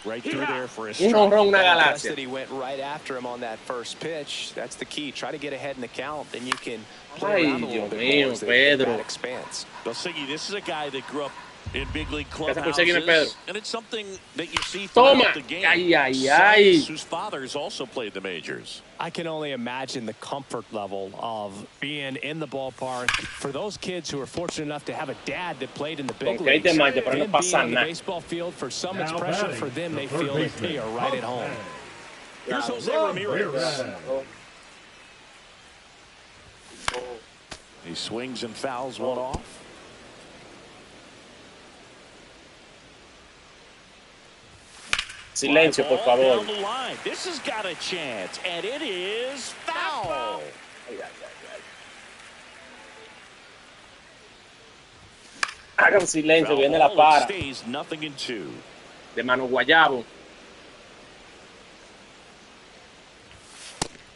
Right through there for a
Un
strike.
honrón, una
Best
galaxia.
that he went right after him on that first pitch. That's the key. Try to get ahead in the count, then you can play
Ay,
around a little
Dios
bit
mío,
more as the
Pedro.
bat expands.
Siggy, this is a guy that grew up in big league
Gracias por seguirme, Pedro.
clubhouses, and it's something that you see
Toma.
throughout the game.
Ay, ay, ay.
Sons whose fathers also played the majors.
I can only imagine the comfort level of being in the ballpark for those kids who are fortunate enough to have a dad that played in the big
Con que ahí te
leagues.
mande, pero no
Them being
pasa
on the
nada.
baseball field, for some it's
Now
pressure.
batting,
For them,
the
they
third
feel that
baseman,
they are right at home.
Here's Jose Ramirez. He swings and fouls one off.
Silencio, por
Ball
favor.
down the line. This has got a chance, and it is foul.
Hagan silencio,
Foul
viene la
ball, it
para.
stays 0-2.
De mano guayabo.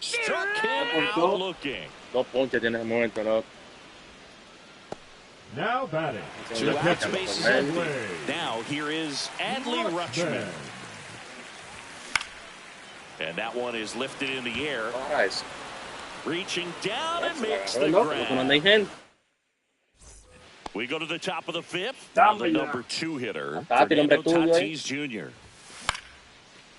Struck him out looking.
2 ponches tiene el momento, loco.
Now batting.
Two
The
outs,
catcher,
bases
Adley
empty. Now here is Adley Rutschman. And that one is lifted in the air.
Ahora eso.
Reaching down and makes the
Loco, loco, no
grab.
hay gente.
We go to the top of the fifth.
Dame
The
ya.
number 2 hitter,
Tati,
Fernando
nombre tuyo,
Tatis Jr.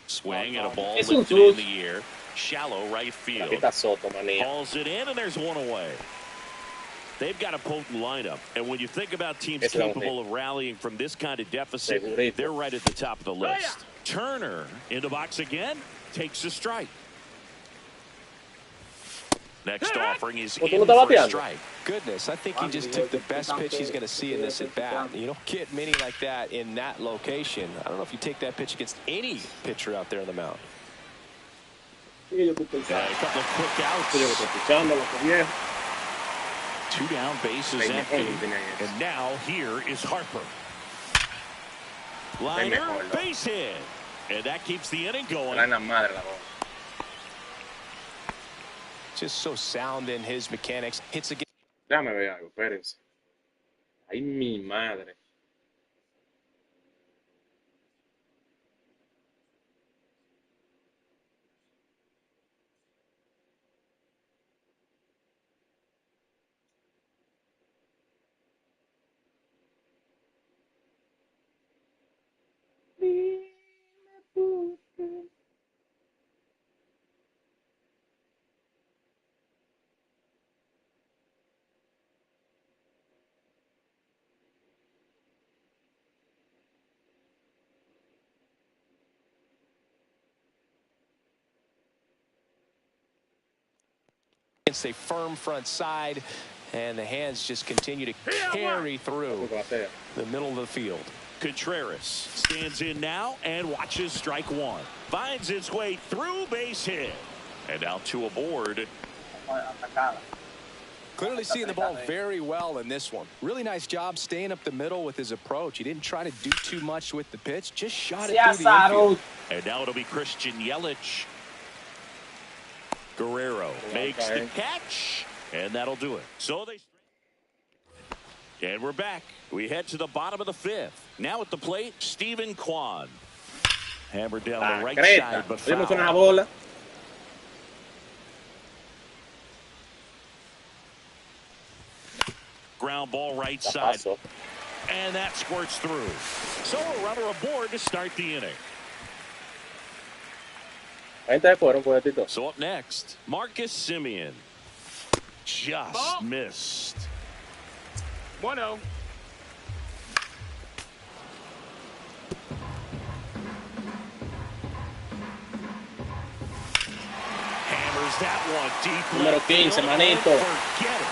Swing and a ball
Es un
lifted in
cruz.
the air. Shallow right field.
Aquí está Soto, manía.
Balls it in, and there's one away. They've got a potent lineup, and when you think about teams
Ese es
capable of rallying from this kind of deficit,
Segurito.
they're right at the top of the list. Turner in the box again, takes a strike. Next offering is in for a strike.
Goodness, I think he just took the best pitch he's going to see in this at bat. You don't get many like that in that location. I don't know if you take that pitch against any pitcher out there on the mound.
A couple of quick outs. 2 down, bases empty. And now here is Harper. Liner, base hit. And that keeps the inning going.
Just so sound in his mechanics. Hits again.
Déjame ver algo, espérense. Ay, mi madre.
It's a firm front side, and the hands just continue to carry through the middle of the field.
Contreras stands in now and watches strike one. Finds its way through, base hit. And now 2 aboard.
Clearly seeing the ball very well in this one. Really nice job staying up the middle with his approach. He didn't try to do too much with the pitch, just shot it through the infield.
And now it'll be Christian Yelich. Guerrero makes the catch, and that'll do it. And we're back. We head to the bottom of the 5th. Now at the plate, Steven Kwan. Hammered down the right side, but foul. Ground ball right side. And that squirts through. So a runner aboard to start the inning. So up next, Marcus Semien. Just missed.
1-0.
Hammers that one deep.
Número 15, manito.
Forget it.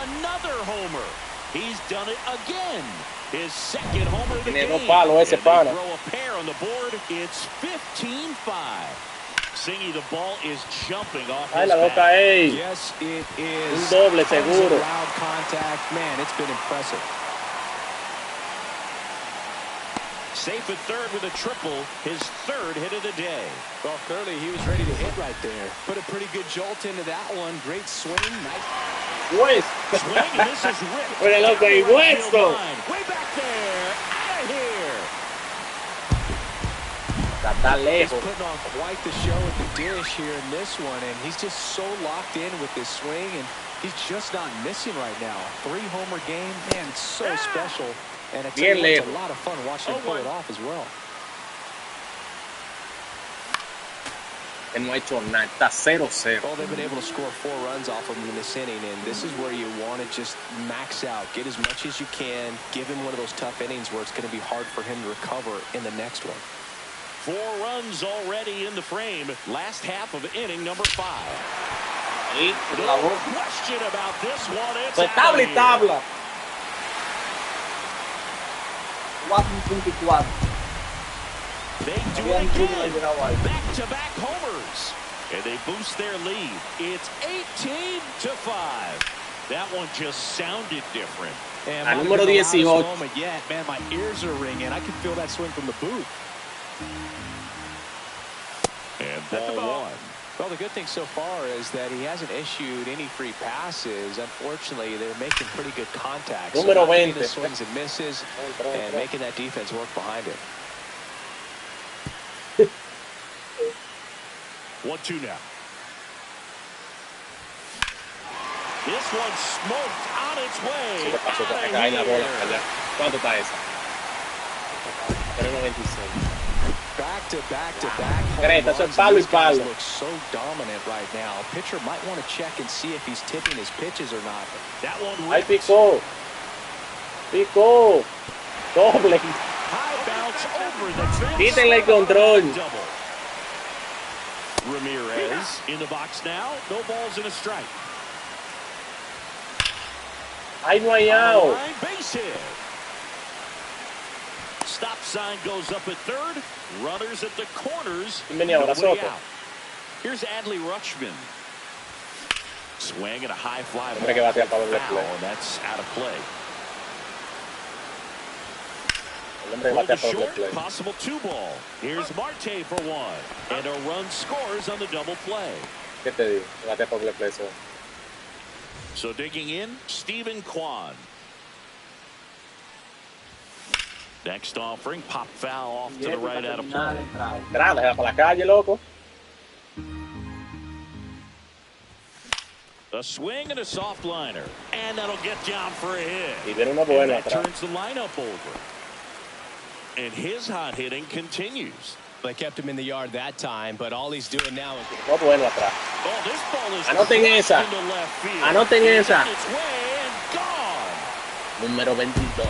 Another homer. He's done it again. His second homer of the game.
Tiene 2 palos ese pana.
Throw a pair on the board. It's 15-5. Singy, the ball is jumping off his bat.
Yes, it is.
Un doble seguro.
Loud contact. Man, it's been impressive.
Safe at third with a triple, his 3rd hit of the day.
Well, clearly he was ready to hit right there. Put a pretty good jolt into that one. Great swing. Nice.
Pues.
Swing, and this is ripped.
Oye, loco, y hueso.
Way back there. Out of here.
Está
He's
lejos.
putting on quite the show at the dish here in this one, and he's just so locked in with this swing, and he's just not missing right now. 3-homer game, man, it's so special, and it's a lot of fun watching him pull it off as well.
No ha hecho nada, está 0-0.
Well, they've been able to score 4 runs off of him in this inning, and this is where you want to just max out, get as much as you can, give him one of those tough innings where it's going to be hard for him to recover in the next one.
4 runs already in the frame. Last half of inning number 5. No question about this one. It's
tabla y tabla.
4.4.
They do it again. Back-to-back homers. And they boost their lead. It's 18-5. That one just sounded different.
And
número 18.
Yet, man, my ears are ringing. I can feel that swing from the booth.
And ball 1.
Well, the good thing so far is that he hasn't issued any free passes. Unfortunately, they're making pretty good contact.
Número 20.
The swings and misses and making that defense work behind it.
1-2 now. This one smoked on its way.
Ahí la bola, ¿verdad? ¿Cuánto está esa?
Back to back to back.
Greta, eso es palo y palo.
Looks so dominant right now. Pitcher might want to check and see if he's tipping his pitches or not.
That one.
Ahí picó. Picó. Doble.
High bounce over the fence.
Quítenle el control.
Double. Ramirez in the box now. No balls and a strike.
Ahí no hay out.
Base hit. Stop sign goes up at third. Runners at the corners. Nobody out. Here's Adley Rutschman. Swing and a high fly ball. Foul, that's out of play. Short, possible 2-ball. Here's Marte for one. And a run scores on the double play. So digging in, Stephen Kwan. Next offering, pop foul off to the right out of play.
Para la calle, loco.
A swing and a soft liner. And that'll get down for a hit.
Y viene una buena
and that turns the lineup over. And his hot hitting continues.
They kept him in the yard that time, but all he's doing now is...
No bueno atrás.
Oh, this ball is
Anoten esa.
into left field.
Anoten esa.
It's way and gone.
Número 22.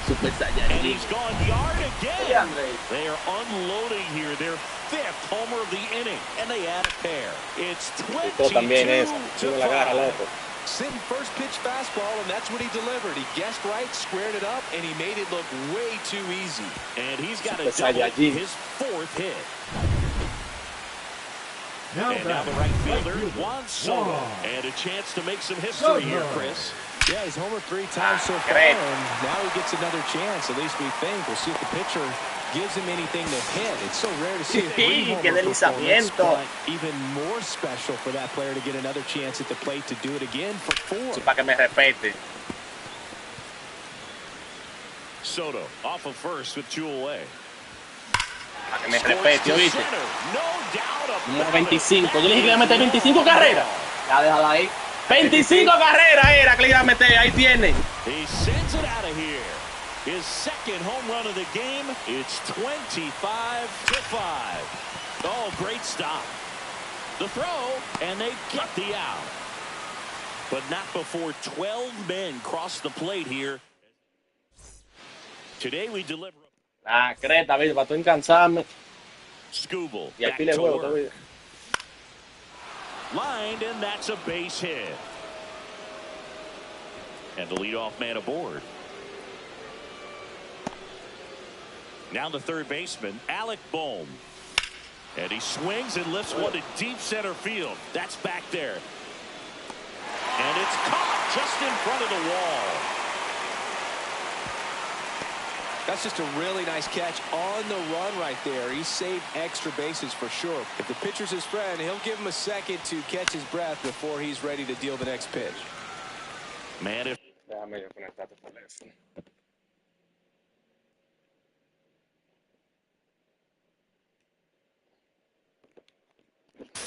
Super Saiyan.
And he's gone yard again. They are unloading here. Their fifth homer of the inning. And they add a pair. It's 22-5.
Sitting first pitch fastball, and that's what he delivered. He guessed right, squared it up, and he made it look way too easy.
And he's got a double, his fourth hit. Now the right fielder, Juan Soto. And a chance to make some history here, Chris.
Yeah, he's homered 3 times so far, and now he gets another chance, at least we think. We'll see if the pitcher gives him anything to hit. It's so rare to see a 3-homer performance, but even more special for that player to get another chance at the plate to do it again for 4.
Para que me respete.
Soto off of first with 2 away.
Para que me respete, ¿oíste?
No doubt about
Número 25. Yo le dije que iba a meter 25 carreras.
Ya déjala ahí.
25 carreras era que le iba a meter. Ahí tiene.
He sends it out of here. His second home run of the game. It's 25-5. Oh, great stop. The throw, and they get the out. But not before 12 men cross the plate here. Today we deliver.
Ah, Creta, ¿viste? Para tú incansarme.
Scooble.
Y al pile de huevo, ¿viste?
Lined, and that's a base hit. And the leadoff man aboard. Now the third baseman, Alec Bohm. And he swings and lifts one to deep center field. That's back there. And it's caught just in front of the wall.
That's just a really nice catch on the run right there. He saved extra bases for sure. If the pitcher's his friend, he'll give him a second to catch his breath before he's ready to deal the next pitch.
Man, if
Déjame yo conectar tu teléfono.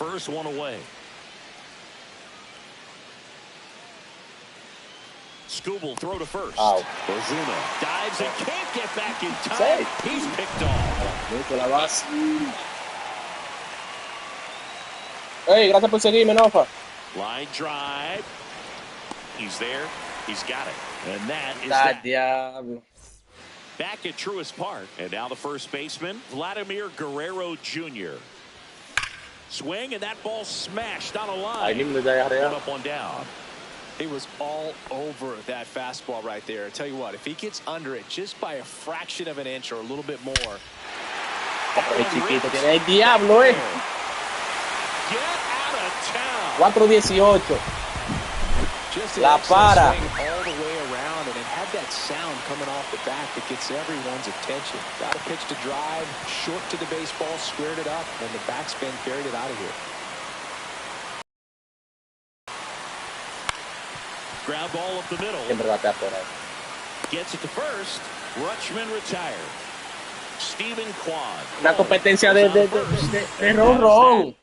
first one away. Scooble throw to first. Ozuna dives and can't get back in time. He's picked off.
Hey, gracias por seguirme, Nofa.
Line drive. He's there. He's got it. And that is that.
Diablo.
Back at Truist Park. And now the first baseman, Vladimir Guerrero Jr. Swing, and that ball smashed on a line. One up, one down.
He was all over that fastball right there. I tell you what, if he gets under it just by a fraction of an inch or a little bit more.
Chiquito, tiene el diablo,
Get out of town.
4-18.
Just
La para.
All the way around, and it had that sound coming off the bat that gets everyone's attention. Got a pitch to drive, short to the baseball, squared it up, and the backspin carried it out of here.
Ground ball up the middle. Gets it to first. Rutschman retired. Stephen Kwan.
Una competencia de ron.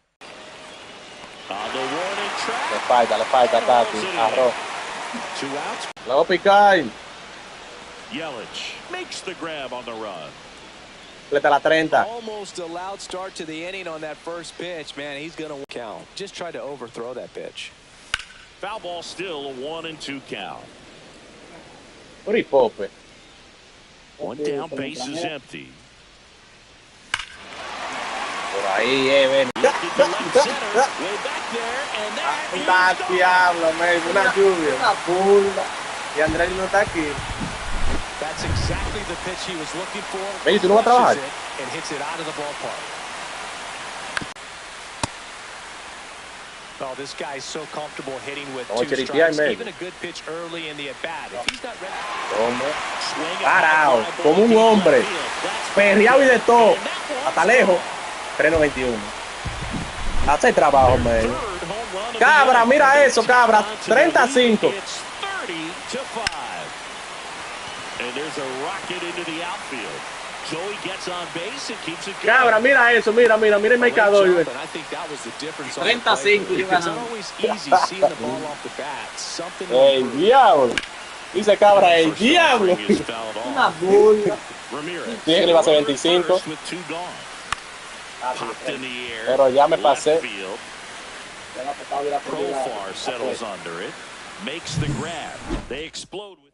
On the warning track.
Le falta, Tati. Arroz.
2 outs.
La voy a picar.
Yelich makes the grab on the run.
Completa la 30.
Almost a loud start to the inning on that first pitch. Man, he's going to count. Just tried to overthrow that pitch.
Foul ball still a 1-2 count.
Puri pope.
One down, base is empty.
Por ahí, ven.
Lifted to left center, way back there, and that
Está
is
diablo, man. Una lluvia.
Una burla.
Y Andrés no está aquí.
That's exactly the pitch he was looking for.
Ven, ¿tú no vas a trabajar?
Crushes it and hits it out of the ballpark. Oh, this guy's so comfortable hitting with two strikes. Even a good pitch early in the at-bat. If he's not ready.
Hombre. Parado. Como un hombre. Perreado y de todo. Hasta lejos. 3.91. Hace trabajo, man. Cabra, mira eso, cabra. 35.
And there's a rocket into the outfield. Joey gets on base and keeps it going.
Cabra, mira eso, mira el marcador.
35 yo ganando.
El diablo. Dice Cabra, el diablo.
Una burla.
Dije que le iba a hacer 25. Pero ya me pasé.
Profar settles under it. Makes the grab. They explode with.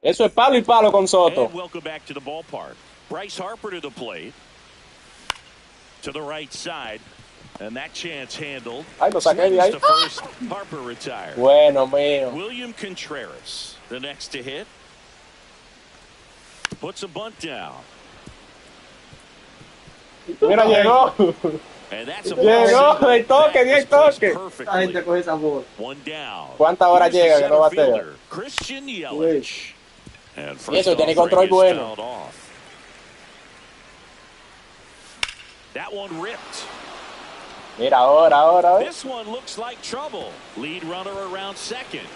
Eso es palo y palo con Soto.
And welcome back to the ballpark. Bryce Harper to the plate. To the right side. And that chance handled.
Ay, lo saqué de ahí.
To first, Harper retired.
Bueno, mío.
William Contreras, the next to hit. Puts a bunt down.
Mira, llegó.
And that's a
llegó, el toque, dio el toque.
La gente coge esa bola.
One down.
¿Cuántas horas llega que no batea?
Christian Yelich. And
y eso tiene control bueno.
That one ripped.
Mira, ahora.
This one looks like trouble. Lead runner around second.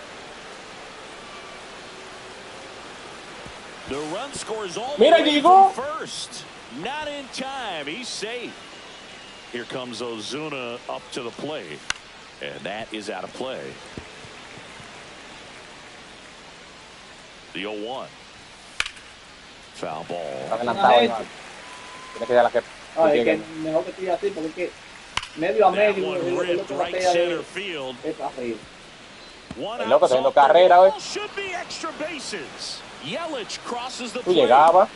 The run scores all
Mira,
the way
llegó.
from first. Not in time. He's safe. Here comes Ozuna up to the plate. And that is out of play. The 0-1. Foul ball.
Ay, que mejor que estoy así porque es que medio a medio
es lo que batea es arriba.
El loco haciendo carrera hoy. Tú llegabas.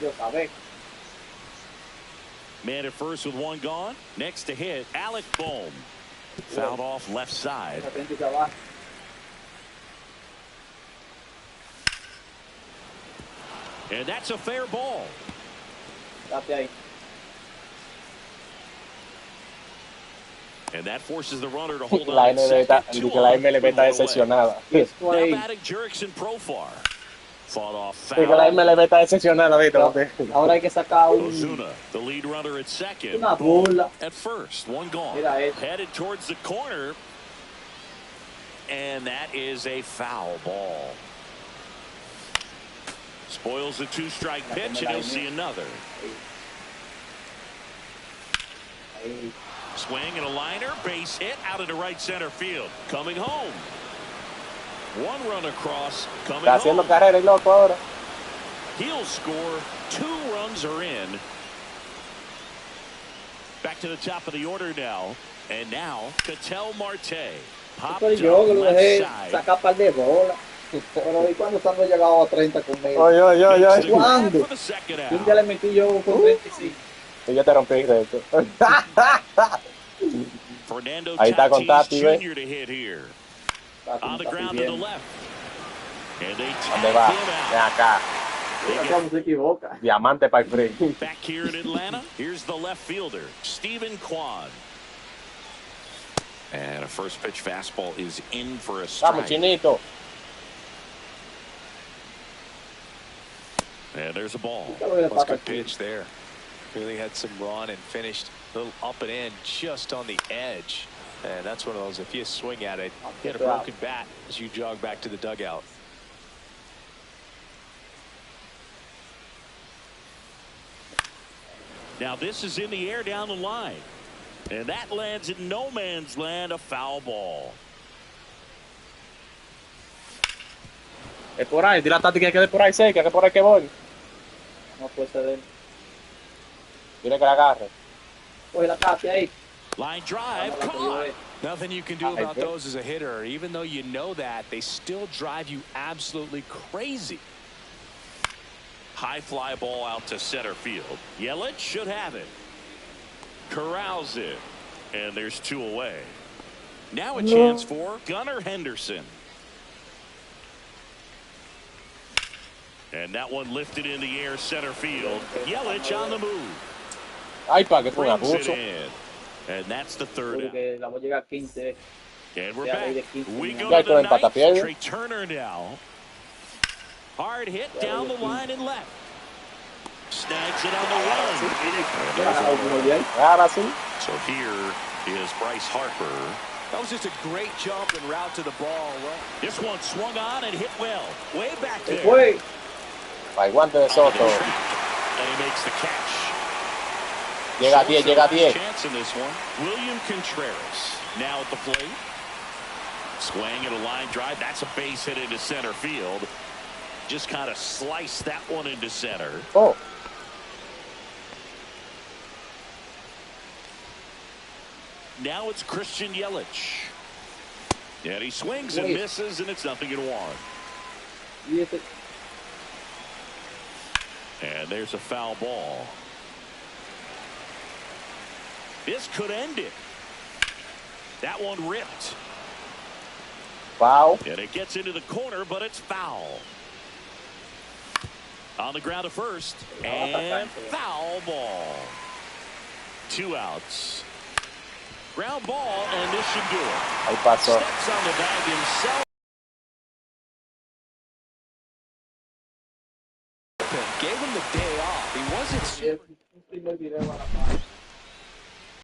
Yo sabía.
Man at first with one gone. Next to hit, Alec Bohm. Fouled off left side. And that's a fair ball. And that forces the runner to hold on.
La Mlb está decepcionada.
Now batting Jurickson Profar. Fought off foul.
La Mlb está decepcionada.
Ahora hay que sacar un.
Ozuna, the lead runner at second.
Una bola.
At first, one gone. Headed towards the corner. And that is a foul ball. Spoils the two-strike pitch, and he'll see another. Swing and a liner, base hit out into right center field. Coming home. One run across, coming
Está haciendo
home.
carrera el loco ahora.
He'll score. 2 runs are in. Back to the top of the order now. And now, Ketel Marte. Popped up
Yo que lo
left
dejé
side.
sacar par de bolas. Pero ¿y cuándo estamos llegado a 30 conmigo?
Oye.
¿Cuándo? Un día le metí yo con 25.
Y yo te rompí el reto.
Fernando
Ahí está con
Tatis
Tati,
Jr. to hit here. On the ground to the left. And they
¿Dónde va?
tag him
Ven
out.
acá.
¿Cómo se equivoca?
Diamante para el free.
Back here in Atlanta, here's the left fielder, Stephen Kwan. And a first pitch fastball is in for a strike.
Vamos, Chinito.
And there's a ball.
That's a good pitch there. Really had some run and finished a little up and in just on the edge. And that's one of those, if you swing at it, get a broken bat as you jog back to the dugout.
Now this is in the air down the line. And that lands in no man's land, a foul ball.
Es por ahí, di la táctica que de por ahí cerca, que por ahí que voy.
No puede ser de él.
Tiene que la agarre.
Coge la tapia ahí.
Line drive,
Vamos,
caught.
Nothing you can do about those as a hitter. Even though you know that, they still drive you absolutely crazy.
High fly ball out to center field. Yelich should have it. Corrals it. And there's 2 away. Now a chance for Gunnar Henderson. And that one lifted in the air center field. Yelich on the move.
Ay, pa, que fue un
Brings it
abuso.
in. And that's the third out.
Porque la voy a llegar a 15.
And we're
Ya,
back.
de 15
We go
Ya
to
con
the
el patapié.
ninth. Trey Turner now. Hard hit down the line and left. Snags it on the run.
Ahora sí.
So here is Bryce Harper.
That was just a great jump and route to the ball. Well,
This one swung on and hit well. Way back there.
Fue.
Para el guante de Soto.
And he makes the catch.
Llega a 10, llega a 10.
Chance in this one. William Contreras now at the plate. Swing at a line drive. That's a base hit into center field. Just kind of sliced that one into center.
Oh.
Now it's Christian Yelich. And he swings and misses, and it's 0-1. And there's a foul ball. This could end it. That one ripped.
Foul.
And it gets into the corner, but it's foul. On the ground to first. And foul ball. 2 outs. Ground ball, and this should do it.
Ahí pasó.
Steps on the bag himself.
gave him the day